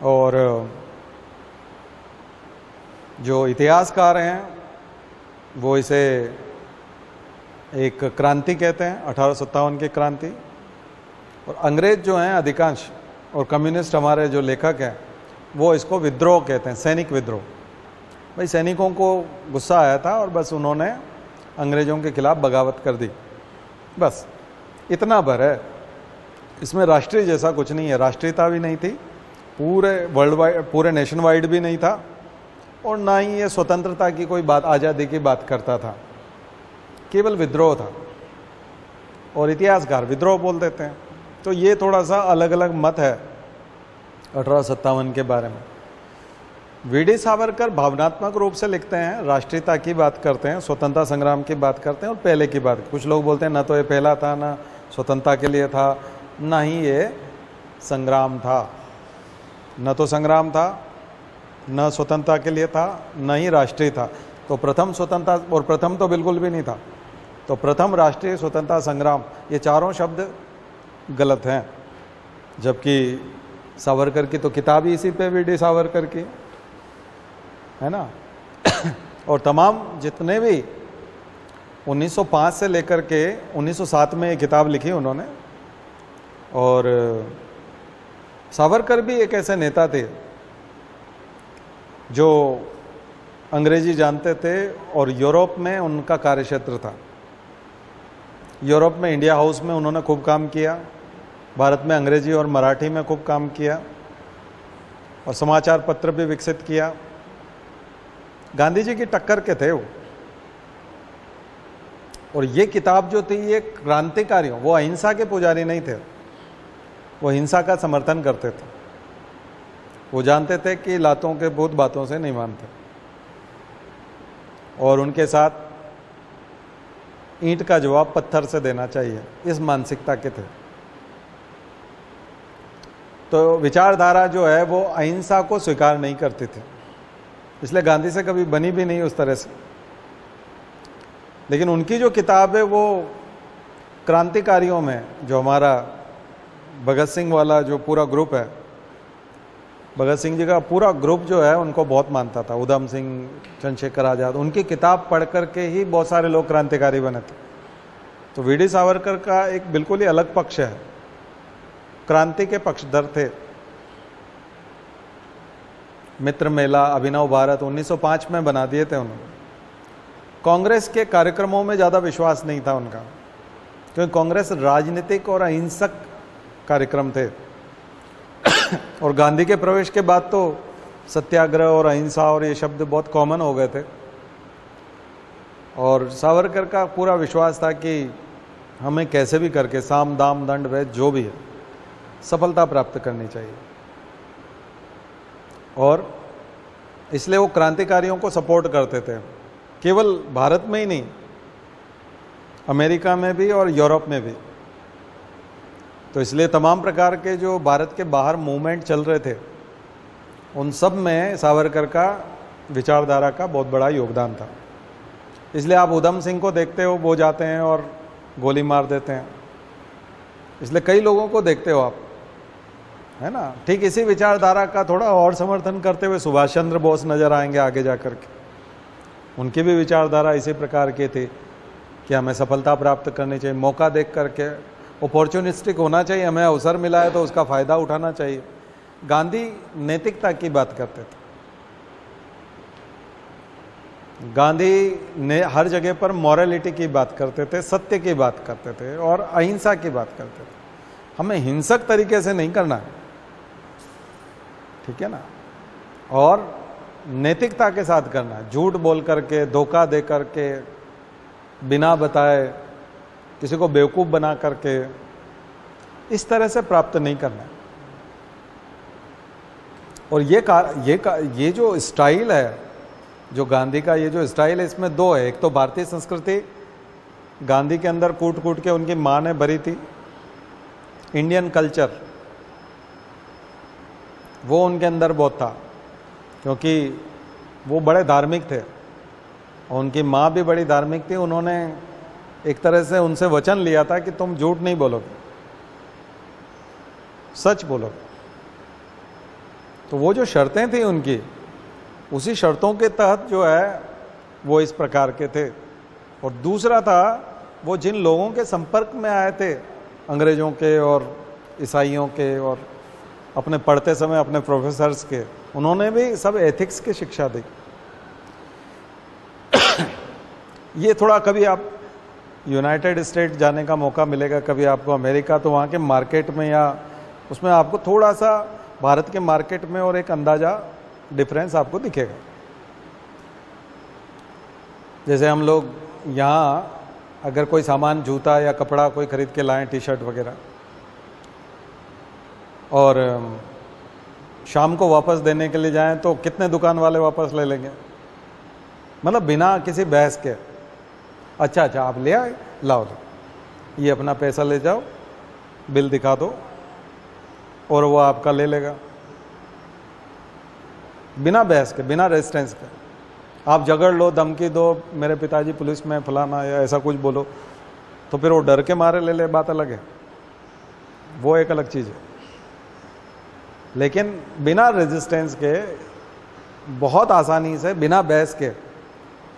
और जो इतिहासकार हैं वो इसे एक क्रांति कहते हैं, 1857 की क्रांति। और अंग्रेज जो हैं अधिकांश, और कम्युनिस्ट हमारे जो लेखक हैं, वो इसको विद्रोह कहते हैं, सैनिक विद्रोह। भाई सैनिकों को गुस्सा आया था और बस उन्होंने अंग्रेज़ों के खिलाफ बगावत कर दी, बस इतना भर है। इसमें राष्ट्रीय जैसा कुछ नहीं है, राष्ट्रीयता भी नहीं थी, पूरे वर्ल्ड वाइड, पूरे नेशन वाइड भी नहीं था, और ना ही ये स्वतंत्रता की कोई बात, आज़ादी की बात करता था, केवल विद्रोह था। और इतिहासकार विद्रोह बोल देते हैं। तो ये थोड़ा सा अलग अलग मत है 1857 के बारे में। वीडी सावरकर भावनात्मक रूप से लिखते हैं, राष्ट्रीयता की बात करते हैं, स्वतंत्रता संग्राम की बात करते हैं और पहले की बात। कुछ लोग बोलते हैं ना तो ये पहला था, ना स्वतंत्रता के लिए था, ना ही ये संग्राम था। न तो संग्राम था, न स्वतंत्रता के लिए था, न ही राष्ट्रीय था। तो प्रथम स्वतंत्रता, और प्रथम तो बिल्कुल भी नहीं था, तो प्रथम राष्ट्रीय स्वतंत्रता संग्राम, ये चारों शब्द गलत हैं। जबकि सावरकर की तो किताब ही इसी पे, वीडी सावरकर की, है ना। और तमाम जितने भी 1905 से लेकर के 1907 में ये किताब लिखी उन्होंने। और सावरकर भी एक ऐसे नेता थे जो अंग्रेजी जानते थे और यूरोप में उनका कार्यक्षेत्र था। यूरोप में इंडिया हाउस में उन्होंने खूब काम किया, भारत में अंग्रेजी और मराठी में खूब काम किया और समाचार पत्र भी विकसित किया। गांधी जी की टक्कर के थे वो। और ये किताब जो थी ये क्रांतिकारियों, वो अहिंसा के पुजारी नहीं थे, वो हिंसा का समर्थन करते थे। वो जानते थे कि लातों के भूत बातों से नहीं मानते और उनके साथ ईंट का जवाब पत्थर से देना चाहिए, इस मानसिकता के थे। तो विचारधारा जो है वो अहिंसा को स्वीकार नहीं करती थी, इसलिए गांधी से कभी बनी भी नहीं उस तरह से। लेकिन उनकी जो किताब है वो क्रांतिकारियों में, जो हमारा भगत सिंह वाला जो पूरा ग्रुप है, भगत सिंह जी का पूरा ग्रुप जो है उनको बहुत मानता था, उधम सिंह, चंद्रशेखर आज़ाद, उनकी किताब पढ़ करके ही बहुत सारे लोग क्रांतिकारी बने थे। तो वीडी सावरकर का एक बिल्कुल ही अलग पक्ष है, क्रांति के पक्षधर थे। मित्र मेला, अभिनव भारत 1905 में बना दिए थे उन्होंने। कांग्रेस के कार्यक्रमों में ज़्यादा विश्वास नहीं था उनका, क्योंकि कांग्रेस राजनीतिक और अहिंसक कार्यक्रम थे। और गांधी के प्रवेश के बाद तो सत्याग्रह और अहिंसा और ये शब्द बहुत कॉमन हो गए थे। और सावरकर का पूरा विश्वास था कि हमें कैसे भी करके साम दाम दंड भेद जो भी है सफलता प्राप्त करनी चाहिए। और इसलिए वो क्रांतिकारियों को सपोर्ट करते थे, केवल भारत में ही नहीं, अमेरिका में भी और यूरोप में भी। तो इसलिए तमाम प्रकार के जो भारत के बाहर मूवमेंट चल रहे थे उन सब में सावरकर का विचारधारा का बहुत बड़ा योगदान था। इसलिए आप उधम सिंह को देखते हो, वो जाते हैं और गोली मार देते हैं। इसलिए कई लोगों को देखते हो आप, है ना। ठीक इसी विचारधारा का थोड़ा और समर्थन करते हुए सुभाष चंद्र बोस नजर आएंगे आगे जाकर के। उनकी भी विचारधारा इसी प्रकार की थी कि हमें सफलता प्राप्त करनी चाहिए, मौका देख करके, अपॉर्चुनिस्टिक होना चाहिए, हमें अवसर मिला है तो उसका फायदा उठाना चाहिए। गांधी नैतिकता की बात करते थे। गांधी ने हर जगह पर मॉरलिटी की बात करते थे, सत्य की बात करते थे और अहिंसा की बात करते थे। हमें हिंसक तरीके से नहीं करना है, ठीक है ना, और नैतिकता के साथ करना है। झूठ बोल करके, धोखा दे करके, बिना बताए, किसी को बेवकूफ़ बना करके, इस तरह से प्राप्त नहीं करना है। और ये जो स्टाइल है, जो गांधी का ये जो स्टाइल है, इसमें दो है। एक तो भारतीय संस्कृति गांधी के अंदर कूट कूट के उनकी माँ ने भरी थी, इंडियन कल्चर वो उनके अंदर बहुत था, क्योंकि वो बड़े धार्मिक थे और उनकी माँ भी बड़ी धार्मिक थी। उन्होंने एक तरह से उनसे वचन लिया था कि तुम झूठ नहीं बोलोगे, सच बोलोगे। तो वो जो शर्तें थी उनकी, उसी शर्तों के तहत जो है वो इस प्रकार के थे। और दूसरा था, वो जिन लोगों के संपर्क में आए थे, अंग्रेजों के और ईसाइयों के और अपने पढ़ते समय अपने प्रोफेसर्स के, उन्होंने भी सब एथिक्स की शिक्षा दी। ये थोड़ा, कभी आप यूनाइटेड स्टेट जाने का मौका मिलेगा, कभी आपको अमेरिका, तो वहाँ के मार्केट में या उसमें आपको थोड़ा सा भारत के मार्केट में और एक अंदाज़ा डिफरेंस आपको दिखेगा। जैसे हम लोग यहाँ अगर कोई सामान, जूता या कपड़ा कोई खरीद के लाएं, टी शर्ट वगैरह, और शाम को वापस देने के लिए जाएं तो कितने दुकान वाले वापस ले लेंगे, मतलब बिना किसी बहस के। अच्छा आप ले आए, लाओ ये अपना पैसा ले जाओ, बिल दिखा दो और वो आपका ले लेगा, बिना बहस के, बिना रेजिस्टेंस के। आप झगड़ लो, धमकी दो, मेरे पिताजी पुलिस में फलाना या ऐसा कुछ बोलो, तो फिर वो डर के मारे ले ले, बात अलग है, वो एक अलग चीज़ है। लेकिन बिना रेजिस्टेंस के, बहुत आसानी से, बिना बहस के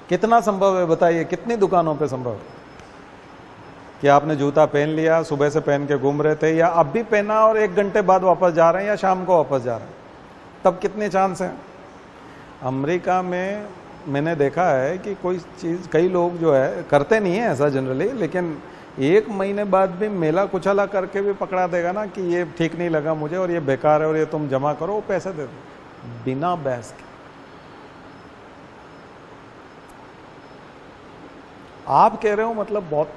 कितना संभव है बताइए? कितनी दुकानों पे संभव है कि आपने जूता पहन लिया, सुबह से पहन के घूम रहे थे, या अब भी पहना और 1 घंटे बाद वापस जा रहे हैं, या शाम को वापस जा रहे हैं, तब कितने चांस हैं? अमेरिका में मैंने देखा है कि कोई चीज़, कई लोग जो है करते नहीं है ऐसा जनरली, लेकिन 1 महीने बाद भी मेला कुचला करके भी पकड़ा देगा ना कि ये ठीक नहीं लगा मुझे और ये बेकार है और ये तुम जमा करो, वो पैसे दे दो बिना बहस के। आप कह रहे हो मतलब बहुत,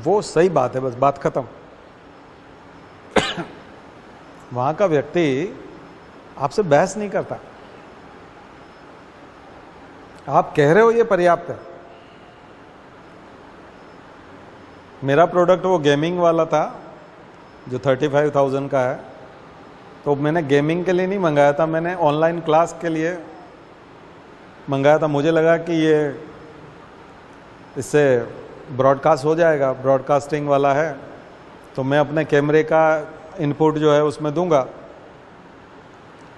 वो सही बात है, बस बात खत्म। वहां का व्यक्ति आपसे बहस नहीं करता, आप कह रहे हो ये पर्याप्त है। मेरा प्रोडक्ट वो गेमिंग वाला था जो 35,000 का है, तो मैंने गेमिंग के लिए नहीं मंगाया था, मैंने ऑनलाइन क्लास के लिए मंगाया था। मुझे लगा कि ये इससे ब्रॉडकास्ट हो जाएगा, ब्रॉडकास्टिंग वाला है, तो मैं अपने कैमरे का इनपुट जो है उसमें दूंगा,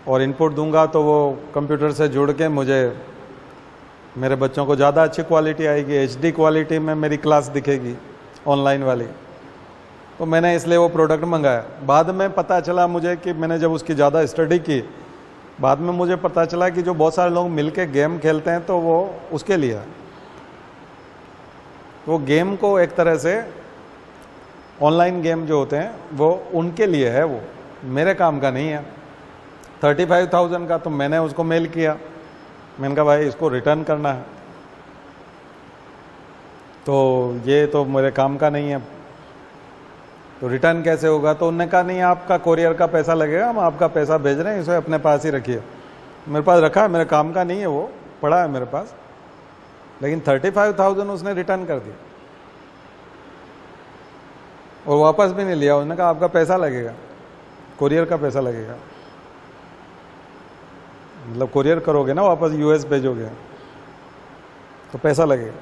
और इनपुट दूंगा तो वो कंप्यूटर से जुड़ के मुझे, मेरे बच्चों को ज़्यादा अच्छी क्वालिटी आएगी, HD क्वालिटी में मेरी क्लास दिखेगी ऑनलाइन वाली। तो मैंने इसलिए वो प्रोडक्ट मंगाया। बाद में पता चला मुझे कि मैंने जब उसकी ज़्यादा स्टडी की, बाद में मुझे पता चला कि जो बहुत सारे लोग मिलके गेम खेलते हैं तो वो उसके लिए है। वो गेम को एक तरह से, ऑनलाइन गेम जो होते हैं वो उनके लिए है, वो मेरे काम का नहीं है। 35,000 का, तो मैंने उसको मेल किया, मैंने कहा भाई इसको रिटर्न करना है, तो ये तो मेरे काम का नहीं है, तो रिटर्न कैसे होगा? तो उन्होंने कहा नहीं, आपका कोरियर का पैसा लगेगा, हम आपका पैसा भेज रहे हैं, इसे अपने पास ही रखिए। मेरे पास रखा है, मेरे काम का नहीं है, वो पड़ा है मेरे पास। लेकिन 35,000 उसने रिटर्न कर दिया और वापस भी नहीं लिया। उसने कहा आपका पैसा लगेगा, कोरियर का पैसा लगेगा, मतलब कोरियर करोगे ना, वापस US भेजोगे तो पैसा लगेगा।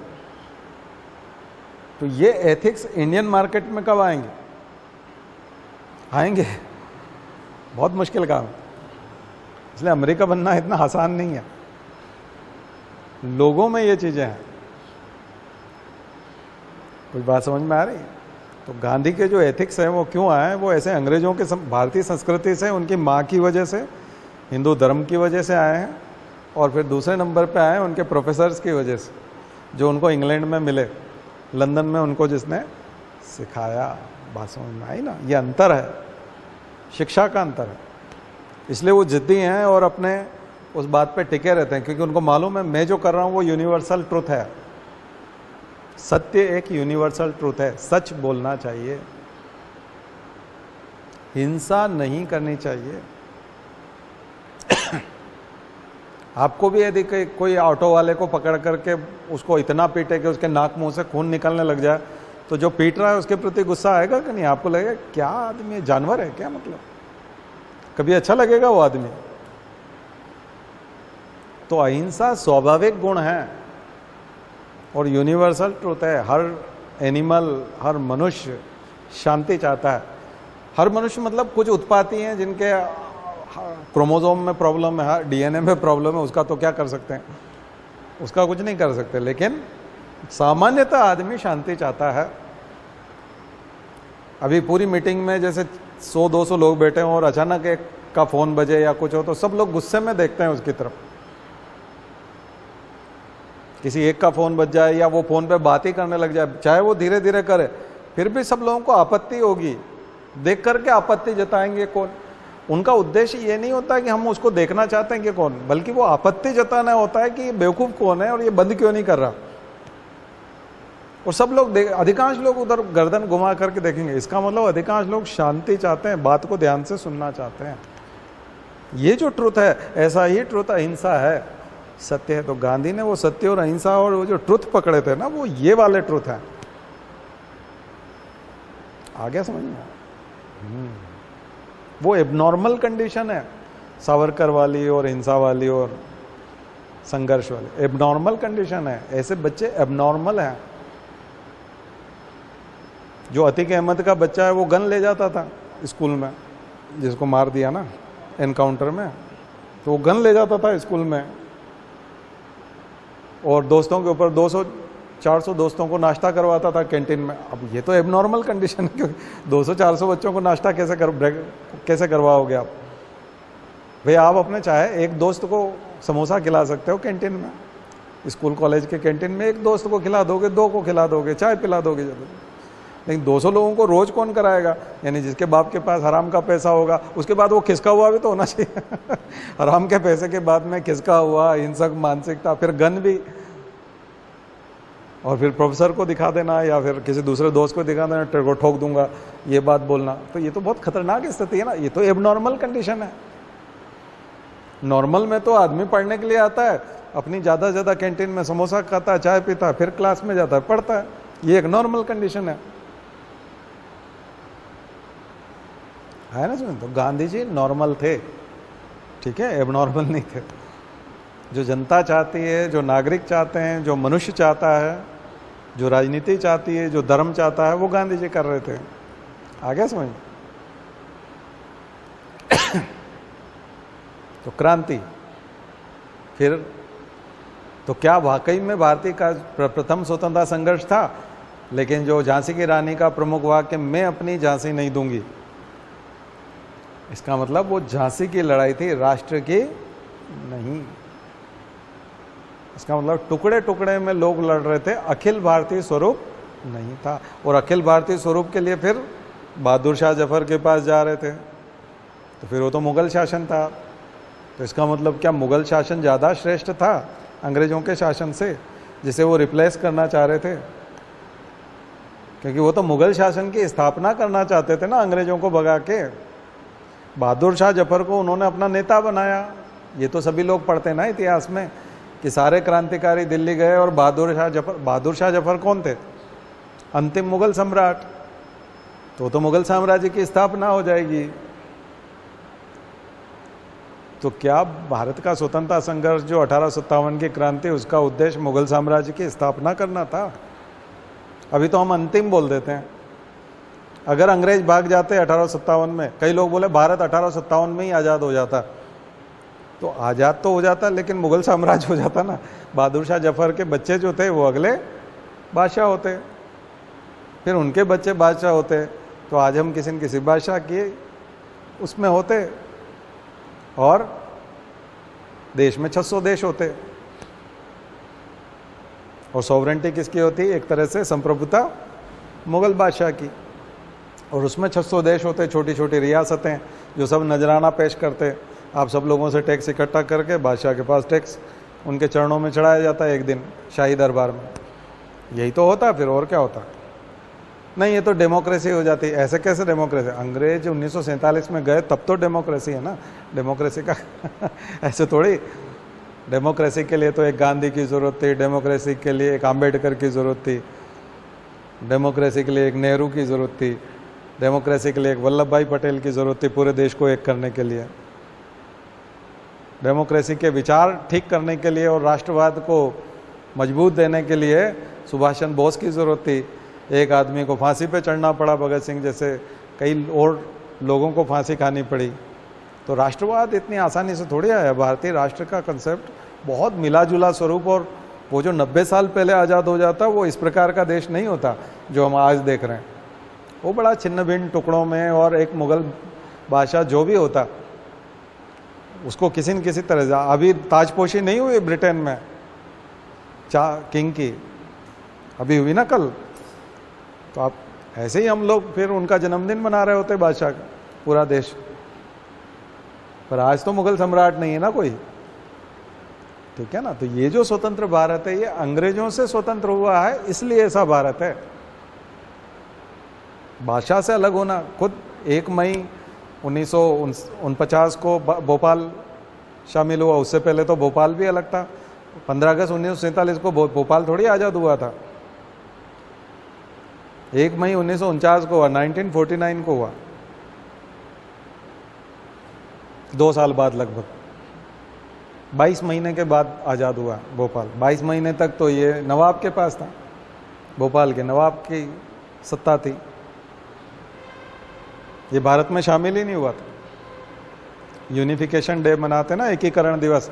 तो ये एथिक्स इंडियन मार्केट में कब आएंगे? आएंगे, बहुत मुश्किल काम है। इसलिए अमेरिका बनना इतना आसान नहीं है, लोगों में ये चीजें हैं। कुछ बात समझ में आ रही? तो गांधी के जो एथिक्स हैं वो क्यों आए? वो ऐसे अंग्रेजों के भारतीय संस्कृति से, उनकी माँ की वजह से, हिंदू धर्म की वजह से आए हैं, और फिर दूसरे नंबर पे आए उनके प्रोफेसर्स की वजह से, जो उनको इंग्लैंड में मिले, लंदन में उनको जिसने सिखाया। बात समझ में आई ना? ये अंतर है, शिक्षा का अंतर है। इसलिए वो जिद्दी हैं और अपने उस बात पे टिके रहते हैं, क्योंकि उनको मालूम है मैं जो कर रहा हूँ वो यूनिवर्सल ट्रुथ है। सत्य एक यूनिवर्सल ट्रुथ है, सच बोलना चाहिए, हिंसा नहीं करनी चाहिए। आपको भी यदि कोई ऑटो वाले को पकड़ करके उसको इतना पीटे कि उसके नाक मुंह से खून निकलने लग जाए, तो जो पीट रहा है उसके प्रति गुस्सा आएगा कि नहीं? आपको लगेगा क्या आदमी जानवर है क्या? मतलब कभी अच्छा लगेगा वो आदमी? तो अहिंसा स्वाभाविक गुण है और यूनिवर्सल ट्रुथ है। हर एनिमल, हर मनुष्य शांति चाहता है। हर मनुष्य मतलब कुछ उत्पाती हैं जिनके क्रोमोसोम में प्रॉब्लम है, DNA में प्रॉब्लम है, उसका तो क्या कर सकते हैं? उसका कुछ नहीं कर सकते। लेकिन सामान्यतः आदमी शांति चाहता है। अभी पूरी मीटिंग में जैसे 100-200 लोग बैठे हों और अचानक एक का फोन बजे या कुछ हो तो सब लोग गुस्से में देखते हैं उसकी तरफ। किसी एक का फोन बज जाए या वो फोन पे बात ही करने लग जाए, चाहे वो धीरे धीरे करे, फिर भी सब लोगों को आपत्ति होगी, देख करके आपत्ति जताएंगे। कौन? उनका उद्देश्य ये नहीं होता कि हम उसको देखना चाहते हैं कि कौन, बल्कि वो आपत्ति जताना होता है कि ये बेवकूफ कौन है और ये बंद क्यों नहीं कर रहा। और सब लोग अधिकांश लोग उधर गर्दन घुमा करके देखेंगे। इसका मतलब अधिकांश लोग शांति चाहते हैं, बात को ध्यान से सुनना चाहते हैं। ये जो ट्रुथ है, ऐसा ही ट्रुथ अहिंसा है, सत्य है। तो गांधी ने वो सत्य और अहिंसा और वो जो ट्रुथ पकड़े थे ना, वो ये वाले ट्रुथ है। आ गया समझ में? वो एबनॉर्मल कंडीशन है सावरकर वाली और हिंसा वाली और संघर्ष वाली, एबनॉर्मल कंडीशन है। ऐसे बच्चे एबनॉर्मल हैं। जो अतीक अहमद का बच्चा है वो गन ले जाता था स्कूल में, जिसको मार दिया ना एनकाउंटर में, तो वो गन ले जाता था स्कूल में और दोस्तों के ऊपर 200-400 दोस्तों को नाश्ता करवाता था कैंटीन में। अब ये तो एबनॉर्मल कंडीशन है, क्योंकि 200-400 बच्चों को नाश्ता कैसे करवाओगे आप? भाई आप अपने चाहे एक दोस्त को समोसा खिला सकते हो कैंटीन में, स्कूल कॉलेज के कैंटीन में एक दोस्त को खिला दोगे, 2 को खिला दोगे, चाय पिला दोगे, लेकिन 200 लोगों को रोज कौन कराएगा? यानी जिसके बाप के पास हराम का पैसा होगा, उसके बाद वो खिसका हुआ भी तो होना चाहिए। हराम के पैसे के बाद में खिसका हुआ, हिंसक मानसिकता, फिर गन भी, और फिर प्रोफेसर को दिखा देना या फिर किसी दूसरे दोस्त को दिखा देना, तेरे को ठोक दूंगा, ये बात बोलना। तो ये तो बहुत खतरनाक स्थिति है ना, ये तो एबनॉर्मल कंडीशन है। नॉर्मल में तो आदमी पढ़ने के लिए आता है, अपनी ज़्यादा ज़्यादा कैंटीन में समोसा खाता है, चाय पीता है, फिर क्लास में जाता है, पढ़ता है। ये एक नॉर्मल कंडीशन है ना समझ? तो गांधी जी नॉर्मल थे, ठीक है, एबनॉर्मल नहीं थे। जो जनता चाहती है, जो नागरिक चाहते हैं, जो मनुष्य चाहता है, जो राजनीति चाहती है, जो धर्म चाहता है, वो गांधी जी कर रहे थे। आ गया समझ? तो क्रांति, फिर तो क्या वाकई में भारतीय का प्रथम स्वतंत्रता संघर्ष था? लेकिन जो झांसी की रानी का प्रमुख वाक्य, मैं अपनी झांसी नहीं दूंगी, इसका मतलब वो झांसी की लड़ाई थी, राष्ट्र की नहीं। इसका मतलब टुकड़े टुकड़े में लोग लड़ रहे थे, अखिल भारतीय स्वरूप नहीं था। और अखिल भारतीय स्वरूप के लिए फिर बहादुर शाह जफर के पास जा रहे थे, तो फिर वो तो मुगल शासन था। तो इसका मतलब क्या मुगल शासन ज़्यादा श्रेष्ठ था अंग्रेजों के शासन से, जिसे वो रिप्लेस करना चाह रहे थे? क्योंकि वो तो मुगल शासन की स्थापना करना चाहते थे ना, अंग्रेजों को भगा के। बहादुर शाह जफर को उन्होंने अपना नेता बनाया। ये तो सभी लोग पढ़ते ना इतिहास में कि सारे क्रांतिकारी दिल्ली गए और बहादुर शाह जफर कौन थे? अंतिम मुगल सम्राट। तो मुगल साम्राज्य की स्थापना हो जाएगी। तो क्या भारत का स्वतंत्रता संघर्ष जो 1857 की क्रांति, उसका उद्देश्य मुगल साम्राज्य की स्थापना करना था? अभी तो हम अंतिम बोल देते हैं। अगर अंग्रेज भाग जाते 1857 में, कई लोग बोले भारत 1857 में ही आज़ाद हो जाता, तो आज़ाद तो हो जाता लेकिन मुगल साम्राज्य हो जाता ना। बहादुर शाह जफर के बच्चे जो थे वो अगले बादशाह होते, फिर उनके बच्चे बादशाह होते, तो आज हम किसी न किसी बादशाह की उसमें होते और देश में 600 देश होते। और सॉवरेंटी किसकी होती? एक तरह से संप्रभुता मुगल बादशाह की। और उसमें 600 देश होते, छोटी छोटी रियासतें जो सब नजराना पेश करते। आप सब लोगों से टैक्स इकट्ठा करके बादशाह के पास टैक्स उनके चरणों में चढ़ाया जाता है एक दिन शाही दरबार में। यही तो होता, फिर और क्या होता? नहीं, ये तो डेमोक्रेसी हो जाती। ऐसे कैसे डेमोक्रेसी? अंग्रेज 1947 में गए तब तो डेमोक्रेसी है ना। डेमोक्रेसी का ऐसे थोड़ी। डेमोक्रेसी के लिए तो एक गांधी की ज़रूरत थी, डेमोक्रेसी के लिए एक आम्बेडकर की ज़रूरत थी, डेमोक्रेसी के लिए एक नेहरू की ज़रूरत थी, डेमोक्रेसी के लिए एक वल्लभ भाई पटेल की ज़रूरत थी पूरे देश को एक करने के लिए। डेमोक्रेसी के विचार ठीक करने के लिए और राष्ट्रवाद को मजबूत देने के लिए सुभाष चंद्र बोस की ज़रूरत थी। एक आदमी को फांसी पे चढ़ना पड़ा, भगत सिंह जैसे कई और लोगों को फांसी खानी पड़ी। तो राष्ट्रवाद इतनी आसानी से थोड़ी आया। भारतीय राष्ट्र का कंसेप्ट बहुत मिला जुला स्वरूप, और वो जो 90 साल पहले आज़ाद हो जाता वो इस प्रकार का देश नहीं होता जो हम आज देख रहे हैं। वो बड़ा छिन्न भिन्न टुकड़ों में, और एक मुगल बादशाह जो भी होता उसको किसी न किसी तरह से। अभी ताजपोशी नहीं हुई ब्रिटेन में किंग की, अभी हुई ना कल। तो आप ऐसे ही हम लोग फिर उनका जन्मदिन मना रहे होते बादशाह का, पूरा देश। पर आज तो मुगल सम्राट नहीं है ना कोई, ठीक है ना। तो ये जो स्वतंत्र भारत है ये अंग्रेजों से स्वतंत्र हुआ है, इसलिए ऐसा भारत है। बादशाह से अलग होना, खुद 1 मई 1949 को भोपाल शामिल हुआ, उससे पहले तो भोपाल भी अलग था। 15 अगस्त 1947 को भोपाल थोड़ी आज़ाद हुआ था, 1 मई 1949 को हुआ, 1949 को हुआ, 2 साल बाद लगभग, 22 महीने के बाद आज़ाद हुआ भोपाल। 22 महीने तक तो ये नवाब के पास था, भोपाल के नवाब की सत्ता थी, ये भारत में शामिल ही नहीं हुआ था। यूनिफिकेशन डे मनाते ना, एकीकरण दिवस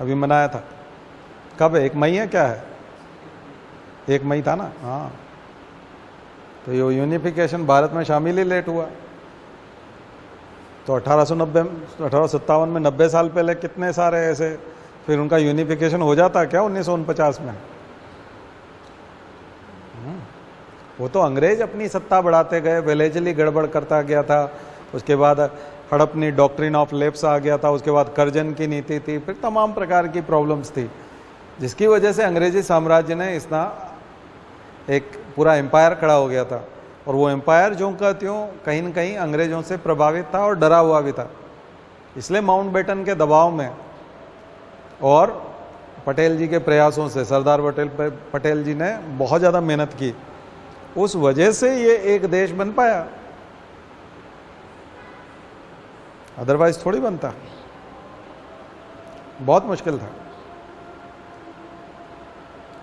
अभी मनाया था, कब है? 1 मई है क्या है? 1 मई था ना, हाँ। तो ये यूनिफिकेशन भारत में शामिल ही लेट हुआ। तो 1857 में 90 साल पहले कितने सारे ऐसे, फिर उनका यूनिफिकेशन हो जाता क्या 1949 में? वो तो अंग्रेज अपनी सत्ता बढ़ाते गए, विलेजली गड़बड़ करता गया था, उसके बाद हड़पनी डॉक्ट्रिन ऑफ लेप्स आ गया था, उसके बाद कर्जन की नीति थी, फिर तमाम प्रकार की प्रॉब्लम्स थी, जिसकी वजह से अंग्रेजी साम्राज्य ने इतना एक पूरा एम्पायर खड़ा हो गया था। और वो एम्पायर जो का त्यों कहीं न कहीं अंग्रेजों से प्रभावित था और डरा हुआ भी था। इसलिए माउंटबेटन के दबाव में और पटेल जी के प्रयासों से, सरदार पटेल जी ने बहुत ज़्यादा मेहनत की, उस वजह से ये एक देश बन पाया, अदरवाइज थोड़ी बनता, बहुत मुश्किल था।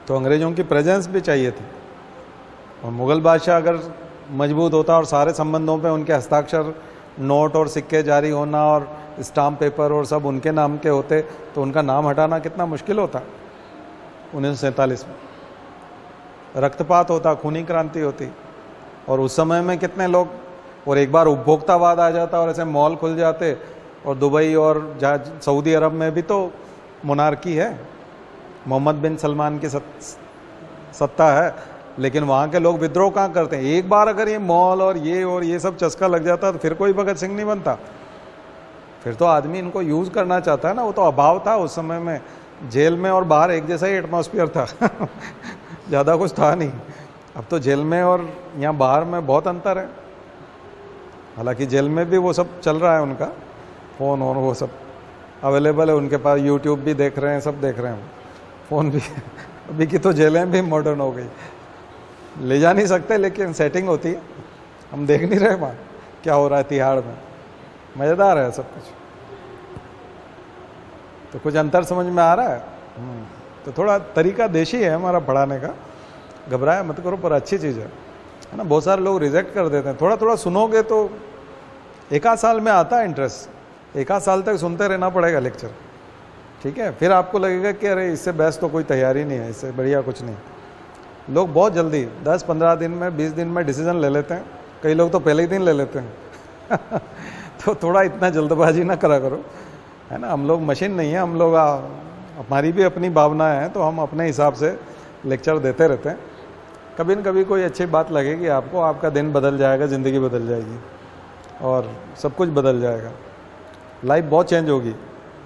तो अंग्रेजों की प्रेजेंस भी चाहिए थी, और मुगल बादशाह अगर मजबूत होता और सारे संबंधों पे उनके हस्ताक्षर, नोट और सिक्के जारी होना और स्टाम्प पेपर और सब उनके नाम के होते, तो उनका नाम हटाना कितना मुश्किल होता। 1947 में रक्तपात होता, खूनी क्रांति होती, और उस समय में कितने लोग, और एक बार उपभोक्तावाद आ जाता और ऐसे मॉल खुल जाते, और दुबई और जहाँ सऊदी अरब में भी तो मोनार्की है, मोहम्मद बिन सलमान की सत्ता है, लेकिन वहाँ के लोग विद्रोह कहाँ करते हैं। एक बार अगर ये मॉल और ये सब चस्का लग जाता तो फिर कोई भगत सिंह नहीं बनता, फिर तो आदमी इनको यूज़ करना चाहता है ना। वो तो अभाव था उस समय में, जेल में और बाहर एक जैसा ही एटमॉस्फेयर था ज़्यादा कुछ था नहीं। अब तो जेल में और यहाँ बाहर में बहुत अंतर है। हालांकि जेल में भी वो सब चल रहा है, उनका फ़ोन और वो सब अवेलेबल है उनके पास, यूट्यूब भी देख रहे हैं, सब देख रहे हैं, फ़ोन भी अभी की तो जेलें भी मॉडर्न हो गई, ले जा नहीं सकते लेकिन सेटिंग होती है, हम देख नहीं रहे वहाँ क्या हो रहा है तिहाड़ में, मज़ेदार है सब कुछ। तो कुछ अंतर समझ में आ रहा है। तो थोड़ा तरीका देशी है हमारा पढ़ाने का, घबराया मत करो, पर अच्छी चीज़ है ना। बहुत सारे लोग रिजेक्ट कर देते हैं, थोड़ा थोड़ा सुनोगे तो 1 आध साल में आता है इंटरेस्ट, 1 आध साल तक सुनते रहना पड़ेगा लेक्चर, ठीक है। फिर आपको लगेगा कि अरे इससे बेस्ट तो कोई तैयारी नहीं है, इससे बढ़िया कुछ नहीं। लोग बहुत जल्दी 10-15 दिन में, 20 दिन में डिसीजन ले लेते हैं, कई लोग तो पहले ही दिन ले लेते हैं तो थोड़ा इतना जल्दबाजी ना करा करो, है ना। हम लोग मशीन नहीं है, हम लोग हमारी भी अपनी भावनाएं हैं, तो हम अपने हिसाब से लेक्चर देते रहते हैं। कभी न कभी कोई अच्छी बात लगेगी आपको, आपका दिन बदल जाएगा, ज़िंदगी बदल जाएगी और सब कुछ बदल जाएगा, लाइफ बहुत चेंज होगी।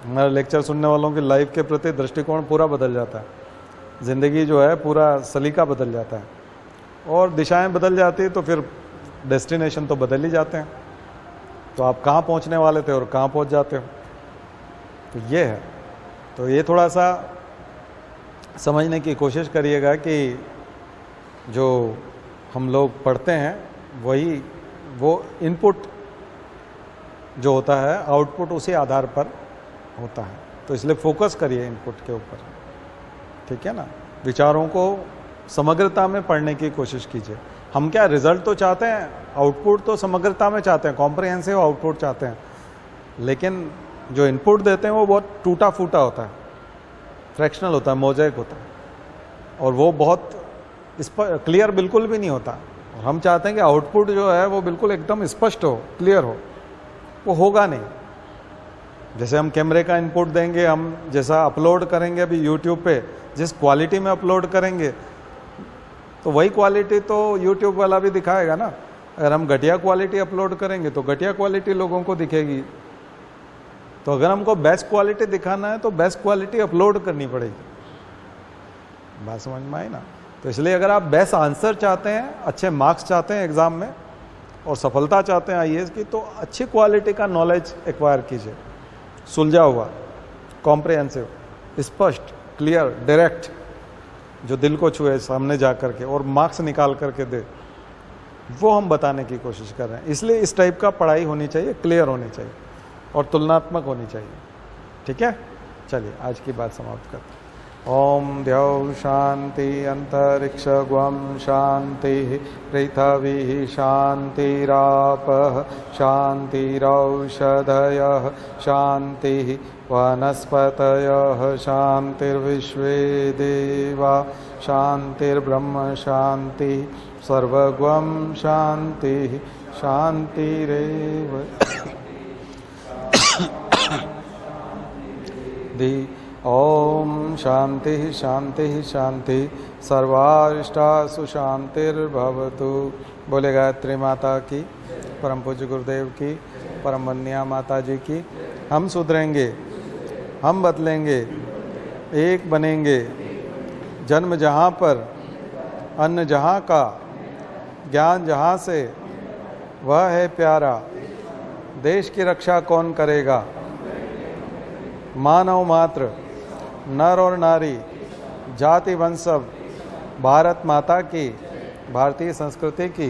हमारे लेक्चर सुनने वालों की लाइफ के प्रति दृष्टिकोण पूरा बदल जाता है, ज़िंदगी जो है पूरा सलीका बदल जाता है, और दिशाएं बदल जाती है, तो फिर डेस्टिनेशन तो बदल ही जाते हैं। तो आप कहाँ पहुँचने वाले थे और कहाँ पहुँच जाते हो, तो ये है। तो ये थोड़ा सा समझने की कोशिश करिएगा कि जो हम लोग पढ़ते हैं वही, वो इनपुट जो होता है, आउटपुट उसी आधार पर होता है। तो इसलिए फोकस करिए इनपुट के ऊपर, ठीक है ना। विचारों को समग्रता में पढ़ने की कोशिश कीजिए। हम क्या रिजल्ट तो चाहते हैं, आउटपुट तो समग्रता में चाहते हैं, कॉम्प्रिहेंसिव आउटपुट चाहते हैं, लेकिन जो इनपुट देते हैं वो बहुत टूटा फूटा होता है, फ्रैक्शनल होता है, मोज़ेक होता है, और वो बहुत इस पर क्लियर बिल्कुल भी नहीं होता। और हम चाहते हैं कि आउटपुट जो है वो बिल्कुल एकदम स्पष्ट हो, क्लियर हो, वो होगा नहीं। जैसे हम कैमरे का इनपुट देंगे, हम जैसा अपलोड करेंगे अभी यूट्यूब पे, जिस क्वालिटी में अपलोड करेंगे तो वही क्वालिटी तो यूट्यूब वाला भी दिखाएगा ना। अगर हम घटिया क्वालिटी अपलोड करेंगे तो घटिया क्वालिटी लोगों को दिखेगी। तो अगर हमको बेस्ट क्वालिटी दिखाना है तो बेस्ट क्वालिटी अपलोड करनी पड़ेगी। बात समझ में आई ना। तो इसलिए अगर आप बेस्ट आंसर चाहते हैं, अच्छे मार्क्स चाहते हैं एग्ज़ाम में, और सफलता चाहते हैं आईएएस की, तो अच्छी क्वालिटी का नॉलेज एक्वायर कीजिए, सुलझा हुआ, कॉम्प्रिहेंसिव, स्पष्ट, क्लियर, डायरेक्ट, जो दिल को छुए सामने जा करके और मार्क्स निकाल करके दे, वो हम बताने की कोशिश कर रहे हैं। इसलिए इस टाइप का पढ़ाई होनी चाहिए, क्लियर होनी चाहिए और तुलनात्मक होनी चाहिए। ठीक है, चलिए आज की बात समाप्त करते हैं। ओम द्यौ शांति अंतरिक्षगुम शांति पृथ्वी शांतिरापः शांतिरौषधयः शांति वनस्पतयः शांतिर्विश्वे देवा शांतिर्ब्रह्म शांति सर्वगुम शांति शांतिरेव दी। ओम शांति शांति शांति सर्वारिष्टासु शांतिर्भवतु। बोले गायत्री माता की, परम पूज्य गुरुदेव की, परम वंदनीय माता जी की। हम सुधरेंगे, हम बदलेंगे, एक बनेंगे। जन्म जहाँ पर, अन्न जहाँ का, ज्ञान जहाँ से, वह है प्यारा। देश की रक्षा कौन करेगा? मानव मात्र, नर और नारी, जाति वंश सब, भारत माता की, भारतीय संस्कृति की